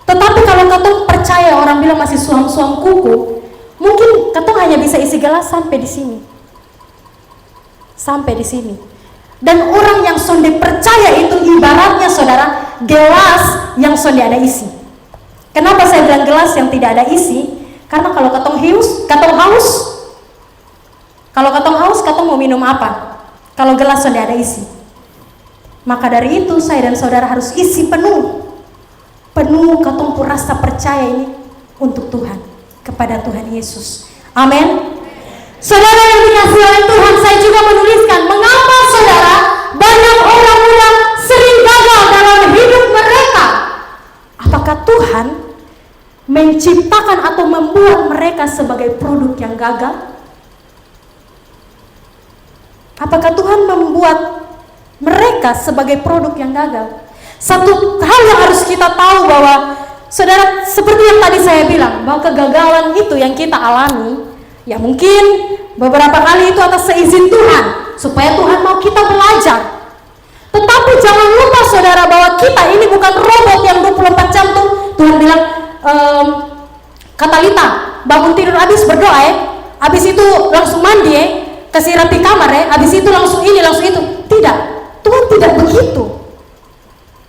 Tetapi kalau katong percaya, orang bilang masih suam-suam kuku, mungkin katong hanya bisa isi gelas sampai di sini, sampai di sini. Dan orang yang sonde percaya itu ibaratnya saudara gelas yang sonde ada isi. Kenapa saya bilang gelas yang tidak ada isi? Karena kalau katong haus, kalau katong haus, katong mau minum apa? Kalau gelas sonde ada isi. Maka dari itu saya dan saudara harus isi penuh katong pun rasa percaya ini untuk Tuhan, kepada Tuhan Yesus. Amin. Saudara yang dikasihi oleh Tuhan, saya juga menuliskan mengapa saudara banyak orang-orang sering gagal dalam hidup mereka. Apakah Tuhan menciptakan atau membuat mereka sebagai produk yang gagal? Apakah Tuhan membuat mereka sebagai produk yang gagal? Satu hal yang harus kita tahu bahwa saudara, seperti yang tadi saya bilang, bahwa kegagalan itu yang kita alami, ya mungkin beberapa kali itu atas seizin Tuhan, supaya Tuhan mau kita belajar. Tetapi jangan lupa saudara, bahwa kita ini bukan robot yang 24 jam tuh. Tuhan bilang, kata Lita, bangun tidur habis berdoa ya, habis itu langsung mandi ya, kasih rapi kamar ya, habis itu langsung ini, langsung itu. Tidak, Tuhan tidak begitu.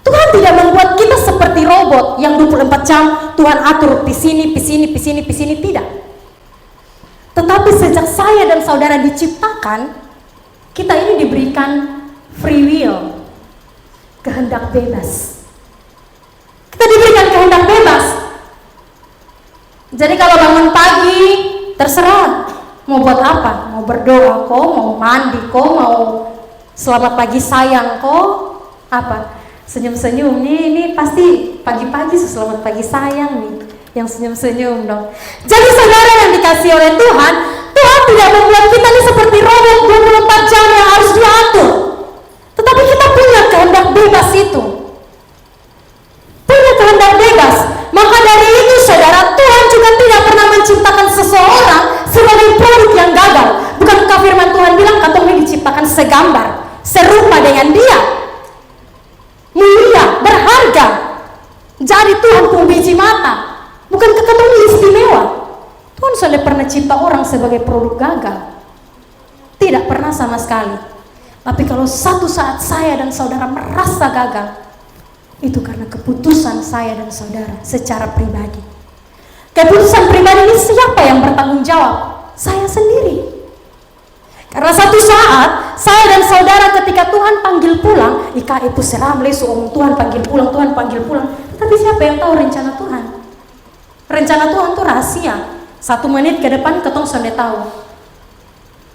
Tuhan tidak membuat kita seperti robot yang 24 jam Tuhan atur pisini, tidak. Tetapi sejak saya dan saudara diciptakan, kita ini diberikan free will, kehendak bebas. Kita diberikan kehendak bebas. Jadi kalau bangun pagi, terserah mau buat apa, mau berdoa kok, mau mandi kok, mau selamat pagi sayang kok, apa? Senyum-senyum nih, ini pasti pagi-pagi selamat pagi sayang nih, yang senyum-senyum dong. Jadi saudara yang dikasihi oleh Tuhan, Tuhan tidak membuat kita ini seperti robot 24 jam yang harus diatur. Tetapi kita punya kehendak bebas itu. Punya kehendak bebas. Maka dari itu saudara, Tuhan juga tidak pernah menciptakan seseorang sebagai produk yang gagal. Bukankah firman Tuhan bilang katong ini diciptakan segambar, serupa dengan Dia, mulia, berharga. Jadi Tuhan pun biji mata. Bukankah katong istimewa? Tuhan sudah pernah cipta orang sebagai produk gagal? Tidak pernah sama sekali. Tapi kalau satu saat saya dan saudara merasa gagal, itu karena keputusan saya dan saudara secara pribadi. Keputusan pribadi ini siapa yang bertanggung jawab? Saya sendiri. Karena satu saat saya dan saudara ketika Tuhan panggil pulang, ika ibu seram lesu Tuhan panggil pulang, Tuhan panggil pulang. Tapi siapa yang tahu rencana Tuhan? Rencana Tuhan itu rahasia. 1 menit ke depan ketong sonde tahu.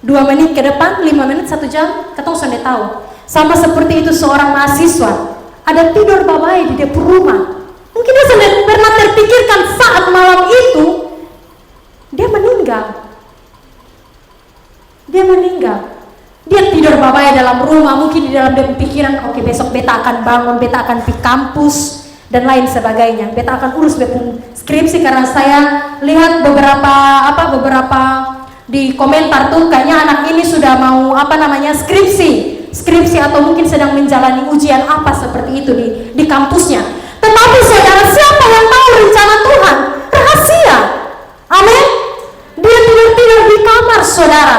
2 menit ke depan, 5 menit, 1 jam ketong sonde tahu. Sama seperti itu seorang mahasiswa ada tidur babai di depan rumah. Mungkin dia sudah pernah terpikirkan saat malam itu dia meninggal. Dia tidur babai dalam rumah, mungkin di dalam dia pikiran, oke, besok beta akan bangun, beta akan pergi kampus dan lain sebagainya. Beta akan urus skripsi, karena saya lihat beberapa di komentar tuh kayaknya anak ini sudah mau skripsi atau mungkin sedang menjalani ujian apa seperti itu di kampusnya. Tetapi saudara, siapa yang tahu rencana Tuhan? Rahasia. Amin. Dia tidur di kamar saudara.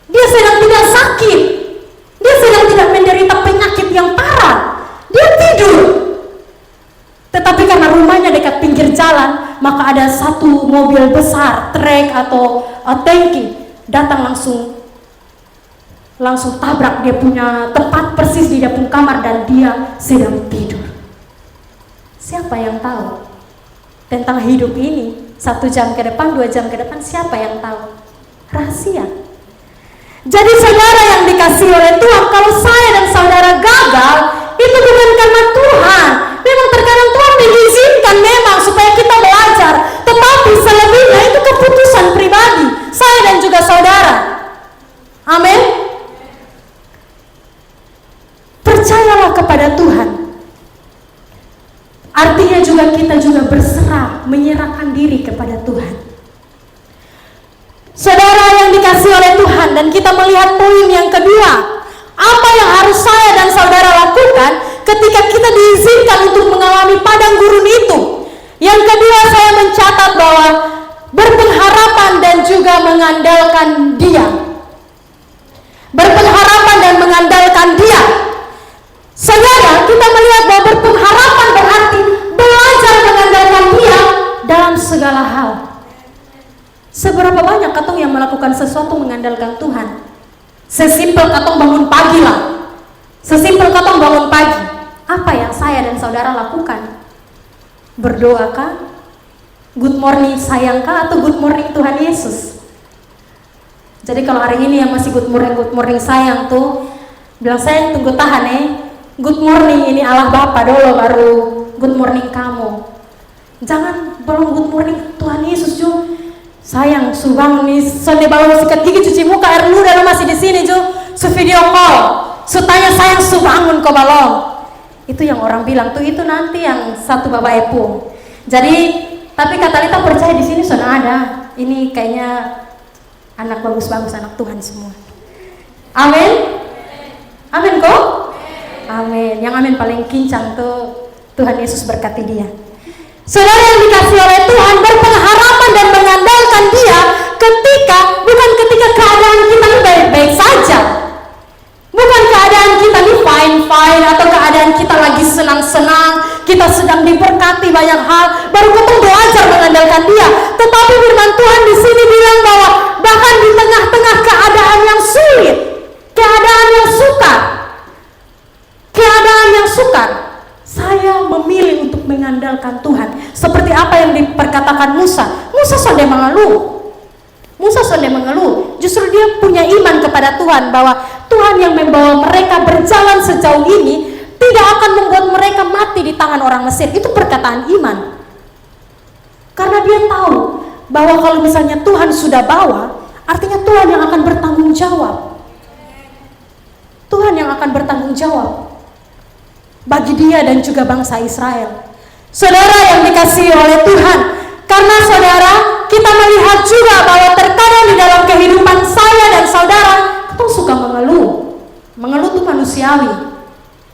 Dia sedang tidak sakit. Dia sedang tidak menderita penyakit yang parah. Dia tidur. Tetapi karena rumahnya dekat pinggir jalan, maka ada satu mobil besar, truk atau tangki datang langsung tabrak dia punya tempat persis di depan kamar dan dia sedang tidur. Siapa yang tahu tentang hidup ini? 1 jam ke depan, 2 jam ke depan, siapa yang tahu? Rahasia. Jadi saudara yang dikasihi oleh Tuhan, kalau saya dan saudara gagal, itu bukan karena Tuhan. Memang terkadang Tuhan mengizinkan memang supaya kita belajar, tetapi selebihnya itu keputusan juga kita juga berserah, menyerahkan diri kepada Tuhan. Saudara yang dikasihi oleh Tuhan, dan kita melihat poin yang kedua, apa yang harus saya dan saudara lakukan ketika kita diizinkan untuk mengalami padang gurun itu. Yang kedua, saya mencatat bahwa berpengharapan dan juga mengandalkan Dia. Berpengharapan dan mengandalkan Dia. Saudara, kita melihat bahwa berpengharapan berarti belajar mengandalkan Dia dalam segala hal. Seberapa banyak katong yang melakukan sesuatu mengandalkan Tuhan? Sesimpel katong bangun pagi lah. Sesimpel katong bangun pagi. Apa yang saya dan saudara lakukan? Berdoa kah? Good morning sayang kah? Atau good morning Tuhan Yesus? Jadi kalau hari ini yang masih good morning sayang tuh, bilang sayang tunggu tahan good morning ini Allah Bapa dulu baru good morning kamu. Jangan belum good morning Tuhan Yesus Jo. Sayang subang nih sonde baru sikat gigi cuci muka air ludah masih di sini Jo. Su video call. Su tanya sayang subangun kau balong. Itu yang orang bilang tuh, itu nanti yang satu Bapak Epo. Jadi tapi kata Lita percaya di sini sudah ada. Ini kayaknya anak bagus-bagus, anak Tuhan semua. Amin. Amin kok? Amin. Yang amin paling kincang tuh Tuhan Yesus berkati dia. Saudara yang dikasihi oleh Tuhan, berpengharapan dan mengandalkan Dia bukan ketika keadaan kita ini baik-baik saja. Bukan keadaan kita ini fine-fine atau keadaan kita lagi senang-senang, kita sedang diberkati banyak hal, baru kita belajar mengandalkan Dia. Tetapi firman Tuhan di sini bilang bahwa bahkan di tengah-tengah keadaan yang sulit, keadaan yang sukar, saya memilih untuk mengandalkan Tuhan. Seperti apa yang diperkatakan Musa. Musa sudah mengeluh. Justru dia punya iman kepada Tuhan bahwa Tuhan yang membawa mereka berjalan sejauh ini tidak akan membuat mereka mati di tangan orang Mesir. Itu perkataan iman. Karena dia tahu bahwa kalau misalnya Tuhan sudah bawa, artinya Tuhan yang akan bertanggung jawab. Tuhan yang akan bertanggung jawab bagi dia dan juga bangsa Israel. Saudara yang dikasihi oleh Tuhan, karena saudara, kita melihat juga bahwa terkadang di dalam kehidupan saya dan saudara, kita suka mengeluh. Mengeluh itu manusiawi.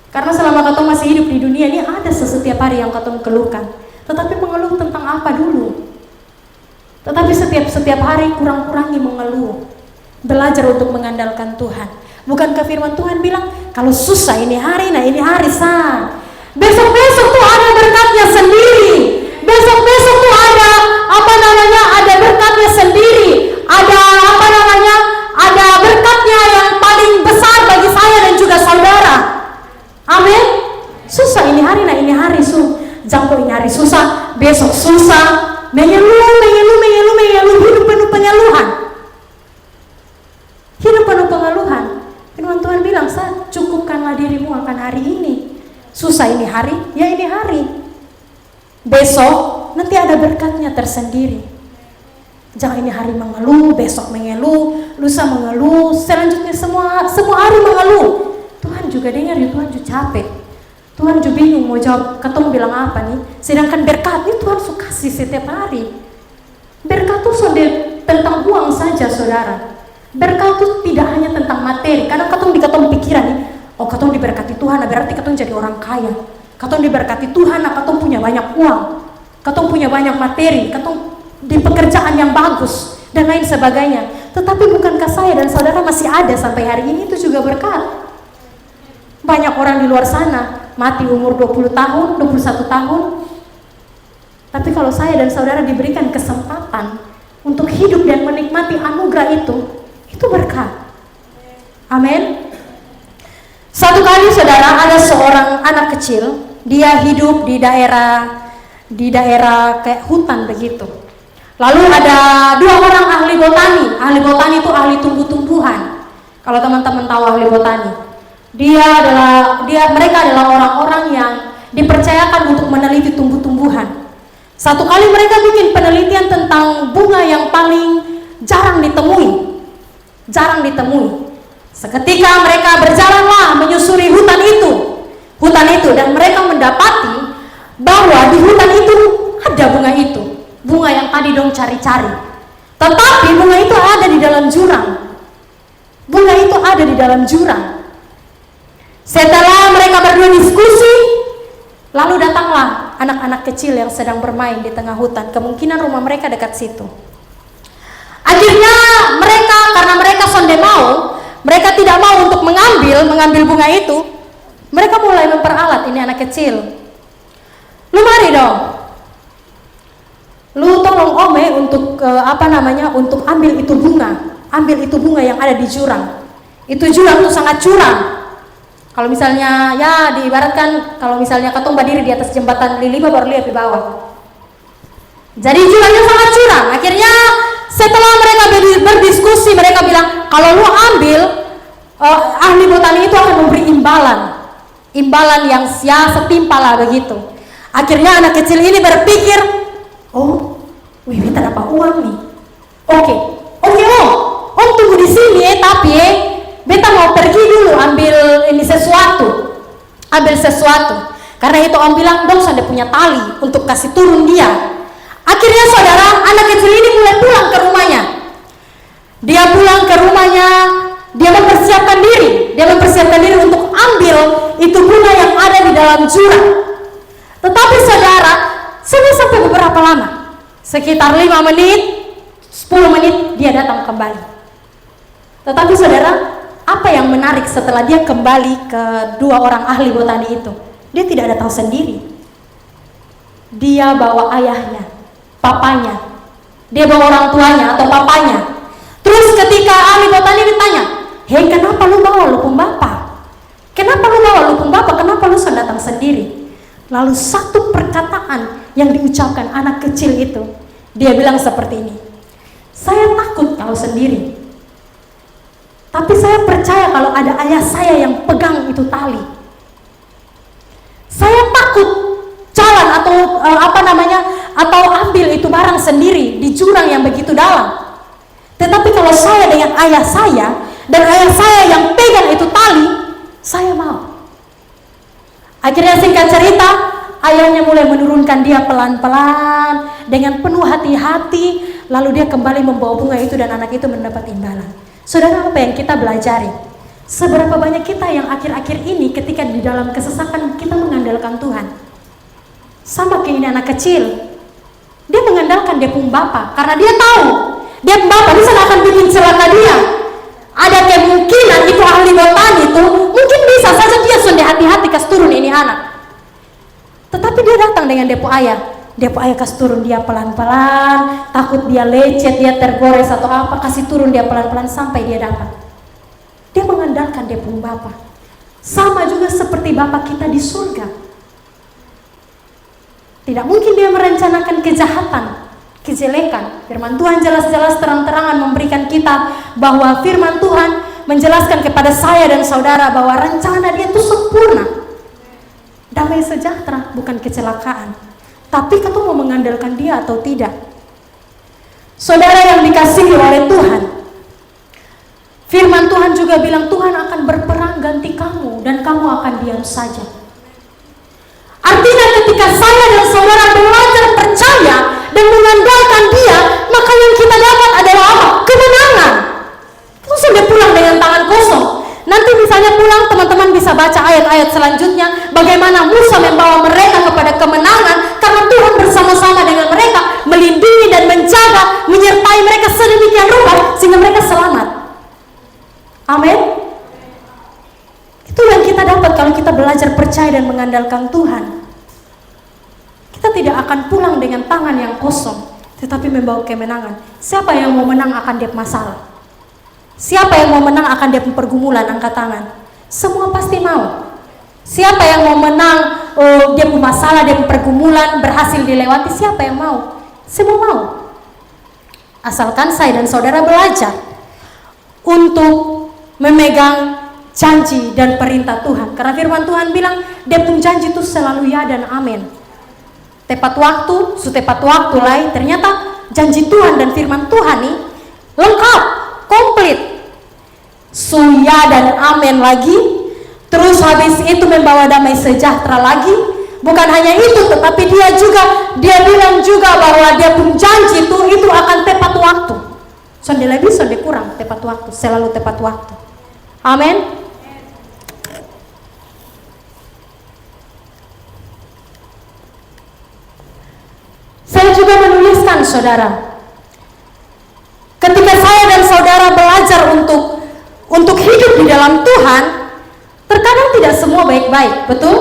Karena selama kita masih hidup di dunia ini ada setiap hari yang kita keluhkan. Tetapi mengeluh tentang apa dulu? Tetapi setiap hari kurang-kurangi mengeluh. Belajar untuk mengandalkan Tuhan. Bukankah firman Tuhan bilang, kalau susah ini hari, nah ini hari sah. Besok-besok tuh ada berkatnya sendiri. Besok-besok tuh ada ada berkatnya sendiri. Ada berkatnya yang paling besar bagi saya dan juga saudara. Amin. Susah ini hari, nah ini hari jangkau ini hari susah, besok susah. Mengeluh, hidup penuh pengeluhan. Firman Tuhan bilang, cukupkanlah dirimu akan hari ini. Susah ini hari, ya ini hari. Besok nanti ada berkatnya tersendiri. Jangan ini hari mengeluh, besok mengeluh, lusa mengeluh, selanjutnya semua hari mengeluh. Tuhan juga dengar ya, Tuhan juga capek. Tuhan juga bingung mau jawab, ketemu bilang apa nih. Sedangkan berkat ini Tuhan suka kasih setiap hari. Berkat itu sudah tentang uang saja saudara. Berkat itu tidak hanya tentang materi. Kadang katong pikiran nih, oh katong diberkati Tuhan, berarti katong jadi orang kaya. Katong diberkati Tuhan, katong punya banyak uang, katong punya banyak materi, katong di pekerjaan yang bagus dan lain sebagainya. Tetapi bukankah saya dan saudara masih ada sampai hari ini itu juga berkat? Banyak orang di luar sana mati umur 20 tahun, 21 tahun. Tapi kalau saya dan saudara diberikan kesempatan untuk hidup dan menikmati anugerah itu berkat. Amin. Satu kali saudara, ada seorang anak kecil, dia hidup di daerah kayak hutan begitu. Lalu ada dua orang ahli botani. Ahli botani itu ahli tumbuh-tumbuhan. Kalau teman-teman tahu ahli botani, mereka adalah orang-orang yang dipercayakan untuk meneliti tumbuh-tumbuhan. Satu kali mereka bikin penelitian tentang bunga yang paling jarang ditemui. Seketika mereka berjalanlah menyusuri hutan itu dan mereka mendapati bahwa di hutan itu ada bunga itu, bunga yang tadi dong cari-cari. Tetapi bunga itu ada di dalam jurang. Bunga itu ada di dalam jurang. Setelah mereka berdua diskusi, lalu datanglah anak-anak kecil yang sedang bermain di tengah hutan. Kemungkinan rumah mereka dekat situ. Akhirnya mereka, karena mereka sonde mau, mereka tidak mau untuk mengambil bunga itu. Mereka mulai memperalat ini anak kecil. Lu mari dong. Lu tolong Ome untuk untuk ambil itu bunga. Ambil itu bunga yang ada di jurang. Itu jurang tuh sangat curam. Kalau misalnya ya diibaratkan kalau misalnya ketong berdiri di atas jembatan Lilima baru lihat di bawah. Jadi jurangnya sangat curam. Akhirnya setelah mereka berdiskusi, mereka bilang kalau lu ambil ahli botani itu akan memberi imbalan yang setimpal lah begitu. Akhirnya anak kecil ini berpikir, oh, Wiwi tak dapat uang nih. Oke, om tunggu di sini tapi beta mau pergi dulu ambil sesuatu. Karena itu om bilang dong saya punya tali untuk kasih turun dia. Akhirnya saudara, anak kecil ini mulai pulang ke rumahnya. Dia pulang ke rumahnya, dia mempersiapkan diri untuk ambil itu bunga yang ada di dalam jurang. Tetapi saudara, sampai beberapa lama, sekitar 5 menit, 10 menit dia datang kembali. Tetapi saudara, apa yang menarik setelah dia kembali ke dua orang ahli botani itu? Dia tidak datang sendiri. Dia bawa ayahnya, papanya. Dia bawa orang tuanya atau papanya. Terus ketika ahli botani ditanya, "Hei, kenapa lu bawa lupung bapak? Kenapa lu datang sendiri?" Lalu satu perkataan yang diucapkan anak kecil itu, dia bilang seperti ini, "Saya takut kalau sendiri. Tapi saya percaya kalau ada ayah saya yang pegang itu tali. Saya takut jalan atau ambil itu barang sendiri di jurang yang begitu dalam. Tetapi kalau saya dengan ayah saya dan ayah saya yang pegang itu tali, saya mau." Akhirnya singkat cerita, ayahnya mulai menurunkan dia pelan-pelan dengan penuh hati-hati, lalu dia kembali membawa bunga itu dan anak itu mendapat imbalan. Saudara, apa yang kita belajari? Seberapa banyak kita yang akhir-akhir ini ketika di dalam kesesakan kita mengandalkan Tuhan. Sama kayak ini anak kecil, dia mengandalkan dia pun bapak karena dia tahu dia bapak bisa akan bikin celaka dia. Ada kemungkinan itu ahli botani itu mungkin bisa saja dia sudah hati-hati kasih turun ini anak. Tetapi dia datang dengan depo ayah kasih turun dia pelan-pelan, takut dia lecet, dia tergores atau apa, kasih turun dia pelan-pelan sampai dia dapat. Dia mengandalkan dia pun bapak. Sama juga seperti bapak kita di surga. Tidak mungkin dia merencanakan kejahatan, kejelekan. Firman Tuhan jelas-jelas terang-terangan memberikan kita bahwa firman Tuhan menjelaskan kepada saya dan saudara bahwa rencana dia itu sempurna. Damai sejahtera, bukan kecelakaan. Tapi kita mau mengandalkan dia atau tidak? Saudara yang dikasihi oleh Tuhan, firman Tuhan juga bilang Tuhan akan berperang ganti kamu dan kamu akan diam saja. Artinya ketika saya dan saudara belajar percaya dan mengandalkan dia, maka yang kita dapat adalah apa? Kemenangan. Kita sudah pulang dengan tangan kosong. Nanti misalnya pulang teman-teman bisa baca ayat-ayat selanjutnya bagaimana Musa membawa mereka kepada kemenangan karena Tuhan bersama-sama dengan mereka melindungi dan menjaga, menyertai mereka sedemikian rupa sehingga mereka selamat. Amin. Itu yang kita dapat kalau kita belajar percaya dan mengandalkan Tuhan. Kita tidak akan pulang dengan tangan yang kosong, tetapi membawa kemenangan. Siapa yang mau menang akan dia masalah? Siapa yang mau menang akan dia pergumulan? Angkat tangan. Semua pasti mau. Siapa yang mau menang, dia masalah, dia pergumulan, berhasil dilewati, siapa yang mau? Semua mau. Asalkan saya dan saudara belajar untuk memegang janji dan perintah Tuhan. Karena firman Tuhan bilang, dia pun janji itu selalu ya dan amin. Tepat waktu, tepat waktu lain. Ternyata janji Tuhan dan firman Tuhan nih lengkap, komplit. Ya dan amin lagi. Terus habis itu membawa damai sejahtera lagi. Bukan hanya itu, tetapi dia bilang juga bahwa dia pun janji itu akan tepat waktu. Sonde lebih, sonde kurang, tepat waktu, selalu tepat waktu. Amin. Saya juga menuliskan, saudara, ketika saya dan saudara belajar untuk hidup di dalam Tuhan, terkadang tidak semua baik-baik, betul?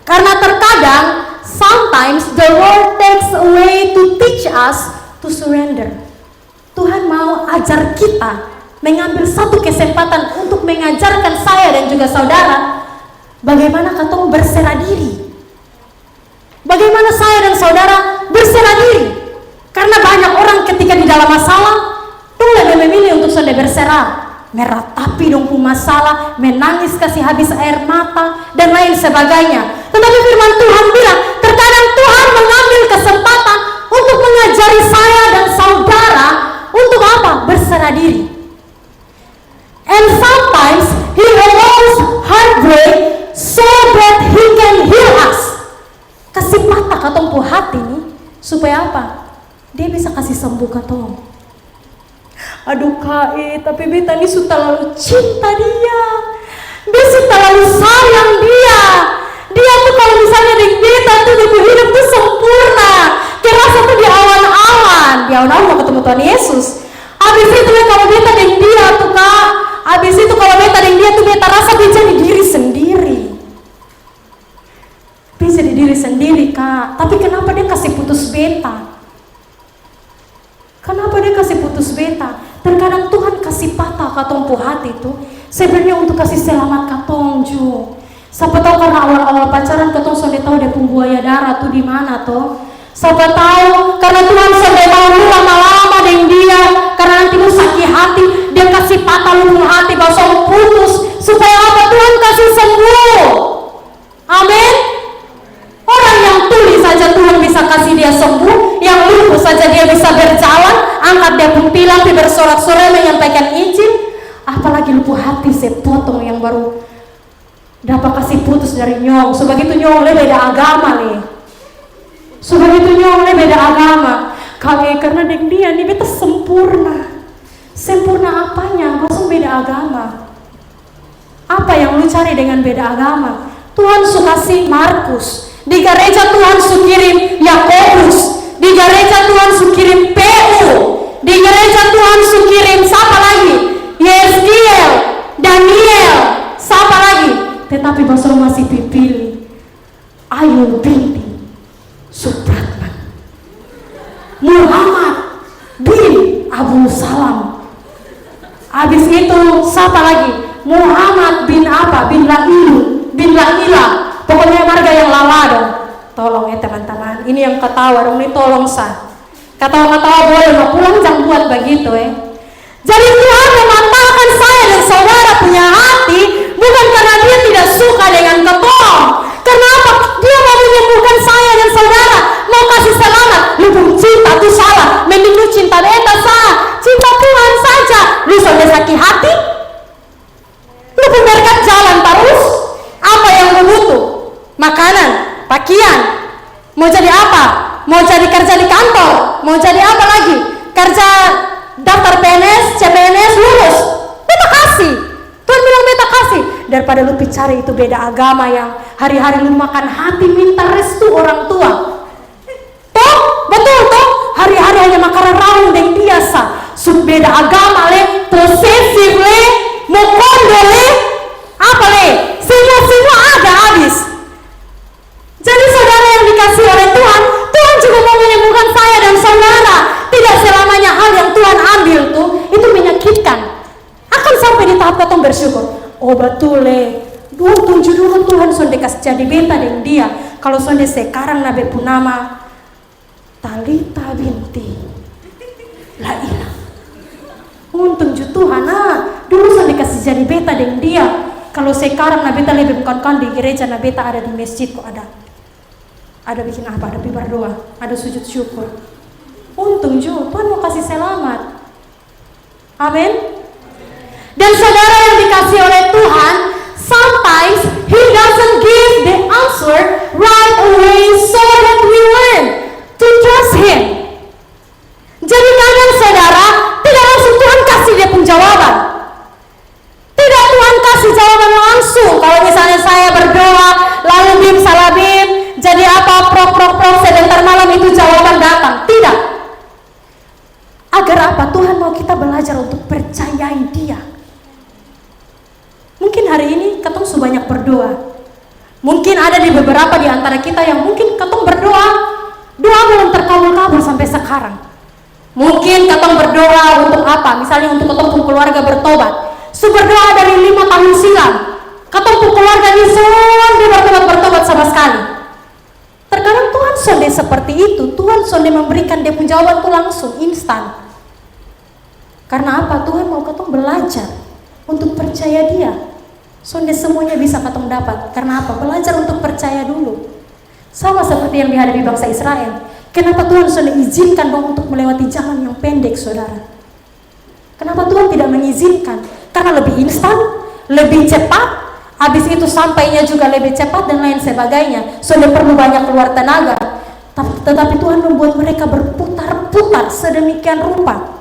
Karena terkadang sometimes the Lord takes a way to teach us to surrender. Tuhan mau ajar kita, mengambil satu kesempatan untuk mengajarkan saya dan juga saudara bagaimana katong berserah diri. Bagaimana saya dan saudara berserah diri. Karena banyak orang ketika di dalam masalah tuh lebih memilih untuk sudah berserah, meratapi dong masalah, menangis kasih habis air mata dan lain sebagainya. Tetapi firman Tuhan bilang, terkadang Tuhan mengambil kesempatan untuk mengajari saya dan saudara untuk apa? Berserah diri. And sometimes He allows heartbreak so that He can heal us. Kasih patah katong pu hati nih supaya apa? Dia bisa kasih sembuh katong. Aduh Kak, tapi beta ini sudah terlalu cinta dia. Dia sudah terlalu sayang dia. Dia tuh kalau misalnya dengan beta tuh dia hidup tuh sempurna. Kerasa tuh di awan-awan mau ketemu Tuhan Yesus. Habis itu kalau beta dengan dia tuh Kak, habis itu kalau beta dengan dia tuh beta rasa dia jadi diri sendiri. Bisa di diri sendiri Kak. Tapi kenapa dia kasih putus beta? Kenapa dia kasih putus beta? Terkadang Tuhan kasih patah katong pu hati itu sebenarnya untuk kasih selamat katong ju. Siapa tahu karena awal-awal pacaran katong sudah tahu dia buaya darah tuh di mana tuh. Siapa tahu karena Tuhan sudah tahu lu lama-lama dengan dia, karena nanti lu sakit hati, dia kasih patah lu hati basah putus supaya apa? Tuhan kasih sembuh. Amin. Orang yang tuli saja Tuhan bisa kasih dia sembuh, yang lumpuh saja dia bisa berjalan, angkat dia pun pilang, dia bersorak-sorai menyampaikan Injil. Apalagi lumpuh hati sepotong yang baru dapat kasih putus dari nyong. Sebegitu nyong le beda agama nih. Sebegitu nyong le beda agama. Karena dengan dia nih beta sempurna. Sempurna apanya? Langsung beda agama. Apa yang lu cari dengan beda agama? Tuhan suka kasih Markus. Di gereja Tuhan sukirim Yakobus, di gereja Tuhan sukirim PU, di gereja Tuhan sukirim siapa lagi? Yeskiel, Daniel, siapa lagi? Tetapi Basro masih dipilih Ayu binti Supratman, Muhammad bin Abu Salam. Habis itu siapa lagi? Muhammad bin apa? Bin Laila. Pokoknya marga yang lalado. Tolong ya teman-teman, ini yang ketawa dong, ini tolong sah. Ketawa-ketawa boleh, mau pulang jangan buat begitu ya. Jadi Tuhan memantapkan saya dan saudara punya hati bukan karena dia tidak suka dengan ketong. Karena apa? Dia mau menyembuhkan saya dan saudara, mau kasih selamat. Lu pun cinta tuh salah, mending lu cinta beta sah. Cinta Tuhan saja. Lu sudah sakit hati, lu pun berkat jalan terus. Apa yang lu butuh? Makanan, pakaian. Mau jadi apa? Mau jadi kerja di kantor? Mau jadi apa lagi? Kerja daftar PNS, CPNS, lulus. Beta kasih. Tuhan bilang beta kasih. Daripada lu cari itu beda agama yang hari-hari lu makan hati minta restu orang tua. Toh? Betul toh? Hari-hari hanya makan raung dan biasa. Beda agama le, posesif le, mau kondo le, apa le? Semua ada habis. Jadi saudara yang dikasih oleh Tuhan, Tuhan juga mau menyembuhkan saya dan saudara. Tidak selamanya hal yang Tuhan ambil tuh itu menyakitkan. Akan sampai di tahap katong bersyukur. Oh betul le, tunjuk dulu Tuhan sonde kasih jadi beta dengan dia. Kalau sonde sekarang nabe pun nama Talita binti Laila. Untung ju Tuhan dulu sonde kasih jadi beta dengan dia. Kalau sekarang nabeta lebih bukan di gereja, nabeta ada di masjid kok ada bikin apa, ada berdoa, ada sujud syukur. Untung juga Tuhan mau kasih selamat. Amin. Dan saudara yang dikasih oleh Tuhan, sometimes He doesn't give the answer right away so that we learn to trust Him. Jadi kadang saudara, tidak langsung Tuhan kasih dia penjawaban. Tidak Tuhan kasih jawaban langsung. Kalau misalnya saya berdoa, lalu bim salah bim, jadi apa, prok, sebentar malam itu jawaban datang. Tidak. Agar apa? Tuhan mau kita belajar untuk percayai Dia. Mungkin hari ini ketong sebanyak berdoa. Mungkin ada di beberapa di antara kita yang mungkin ketong berdoa, doa belum terkabul-kabul sampai sekarang. Mungkin ketong berdoa untuk apa? Misalnya untuk ketong keluarga bertobat. Berdoa dari 5 tahun silam, ketong keluarga ini dia bertobat sama sekali. Terkadang Tuhan sonde seperti itu. Tuhan sonde memberikan dia penjawaban itu langsung, instan. Karena apa? Tuhan mau ketong belajar untuk percaya Dia. Sonde semuanya bisa ketong dapat. Karena apa? Belajar untuk percaya dulu. Sama seperti yang dihadapi bangsa Israel. Kenapa Tuhan sonde izinkan dong untuk melewati jalan yang pendek, saudara? Kenapa Tuhan tidak mengizinkan? Karena lebih instan, lebih cepat. Habis itu sampainya juga lebih cepat dan lain sebagainya. Sonde perlu banyak keluar tenaga. Tetapi Tuhan membuat mereka berputar-putar sedemikian rupa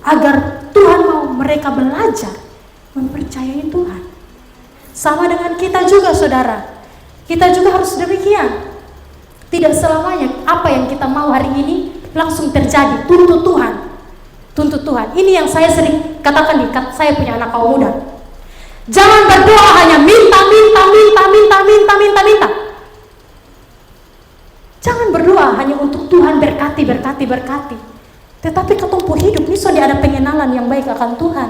agar Tuhan mau mereka belajar mempercayai Tuhan. Sama dengan kita juga, saudara. Kita juga harus demikian. Tidak selamanya apa yang kita mau hari ini langsung terjadi. Tuntut Tuhan. Tuntut Tuhan. Ini yang saya sering katakan di saya punya anak kaum muda. Jangan berdoa hanya minta. Jangan berdoa hanya untuk Tuhan berkati. Tetapi ketemu hidup ini sudah ada pengenalan yang baik akan Tuhan.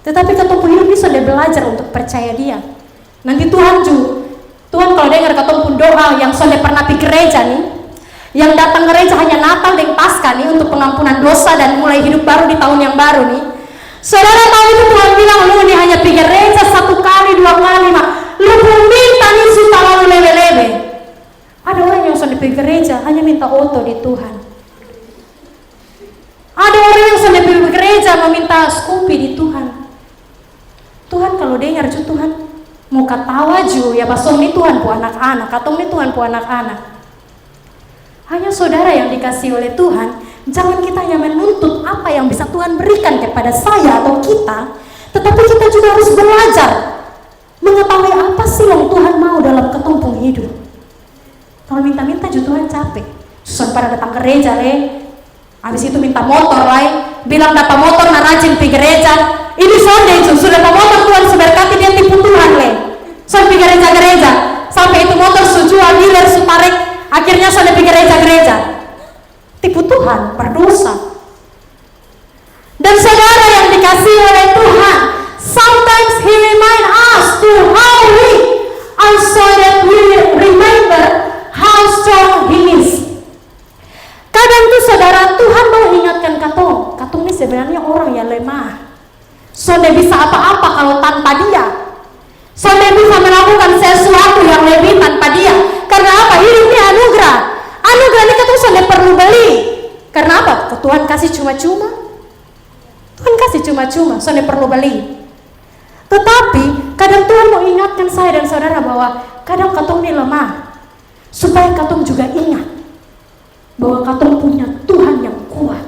Tetapi ketemu hidup ini sudah belajar untuk percaya Dia. Nanti Tuhan kalau dengar ketemu doa yang sudah pernah pergi gereja nih, yang datang gereja hanya Natal dan Paskah nih untuk pengampunan dosa dan mulai hidup baru di tahun yang baru nih. Saudara tahu itu Tuhan bilang lu nih hanya pergi gereja 1 kali 2 kali mah lu pun minta nih suka lalu lebe-lebe. Ada orang yang sudah pergi gereja hanya minta oto di Tuhan. Ada orang yang sudah pergi gereja meminta Scoopy di Tuhan. Tuhan kalau dengar Tuhan mau katawa ya pasong nih Tuhan pu anak-anak, katong nih Tuhan pu anak-anak. Hanya saudara yang dikasih oleh Tuhan, jangan kita hanya menuntut apa yang bisa Tuhan berikan kepada saya atau kita, tetapi kita juga harus belajar mengetahui apa sih yang Tuhan mau dalam ketumpung hidup. Kalau minta-minta juga Tuhan capek. Susan pada datang gereja habis itu minta motor bilang dapat motor na rajin pergi gereja. Ini sonde sudah dapat motor Tuhan seberkati dia tipu Tuhan sampai gereja sampai itu motor sujual dealer sutarek akhirnya sudah pergi gereja tipu Tuhan, berdosa. Dan saudara yang dikasih oleh Tuhan, sometimes He remind us to how we are so that we remember how strong He is. Kadang tuh saudara Tuhan mau ingatkan katong ini sebenarnya orang yang lemah. Sonde bisa apa-apa kalau tanpa Dia. Sonde bisa melakukan sesuatu yang lebih tanpa Dia. Karena apa? Hidup ini anugerah. Anugerah ini katong sonde perlu beli. Karena apa? Tuhan kasih cuma-cuma. Tuhan kasih cuma-cuma, sonde perlu beli. Tetapi kadang Tuhan mau ingatkan saya dan saudara bahwa kadang katong ini lemah. Supaya katong juga ingat bahwa katong punya Tuhan yang kuat.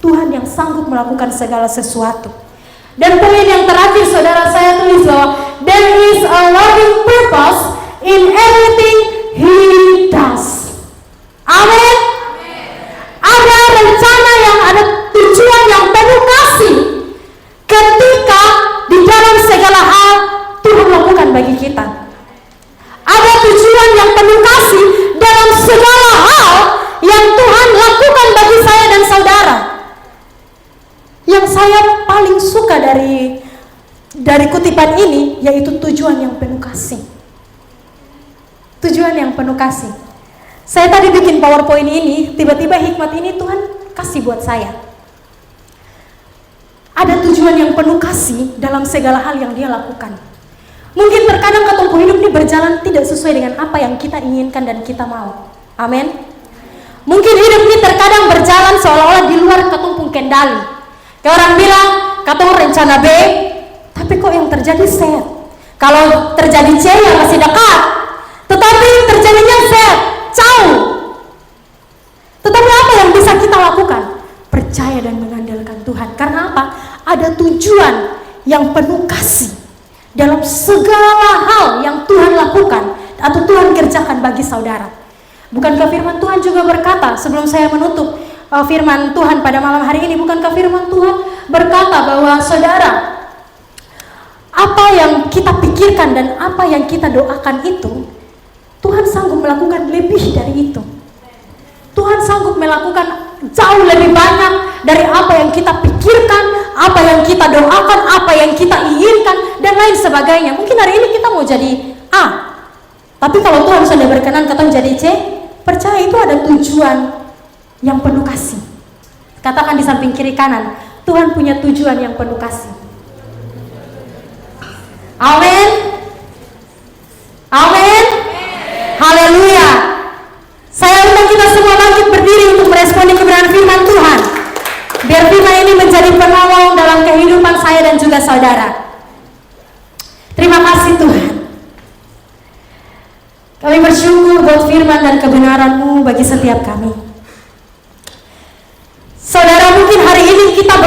Tuhan yang sanggup melakukan segala sesuatu. Dan poin yang terakhir saudara saya tulis bahwa there is a loving purpose in everything He does. Amin. Ada rencana yang ada tujuan yang penuh kasih ketika di dalam segala hal Tuhan lakukan bagi kita. Ada tujuan yang penuh kasih dalam segala hal yang Tuhan lakukan bagi saya dan saudara. Yang saya paling suka dari kutipan ini yaitu tujuan yang penuh kasih. Tujuan yang penuh kasih. Saya tadi bikin PowerPoint ini, tiba-tiba hikmat ini Tuhan kasih buat saya. Ada tujuan yang penuh kasih dalam segala hal yang Dia lakukan. Mungkin terkadang ketumpuk hidup ini berjalan tidak sesuai dengan apa yang kita inginkan dan kita mau. Amin. Mungkin hidup ini terkadang berjalan seolah-olah di luar ketumpuk kendali. Kayak orang bilang, katong rencana B, tapi kok yang terjadi C? Kalau terjadi C ya masih dekat. tetapi terjadinya jauh. Tetapi apa yang bisa kita lakukan? Percaya dan mengandalkan Tuhan. Karena apa? Ada tujuan yang penuh kasih dalam segala hal yang Tuhan lakukan atau Tuhan kerjakan bagi saudara. Bukankah firman Tuhan juga berkata, sebelum saya menutup firman Tuhan pada malam hari ini, bukankah firman Tuhan berkata bahwa saudara, apa yang kita pikirkan dan apa yang kita doakan itu, Tuhan sanggup melakukan lebih dari itu. Tuhan sanggup melakukan jauh lebih banyak dari apa yang kita pikirkan, apa yang kita doakan, apa yang kita inginkan, dan lain sebagainya. Mungkin hari ini kita mau jadi A, tapi kalau Tuhan sudah berkenan kita jadi C, percaya itu ada tujuan yang penuh kasih. Katakan di samping kiri kanan, Tuhan punya tujuan yang penuh kasih. Amin. Amin. Haleluya. Saya undang kita semua bangkit berdiri untuk meresponi kebenaran firman Tuhan. Biar firman ini menjadi penolong dalam kehidupan saya dan juga saudara. Terima kasih Tuhan. Kami bersyukur buat firman dan kebenaran-Mu bagi setiap kami. Saudara, mungkin hari ini kita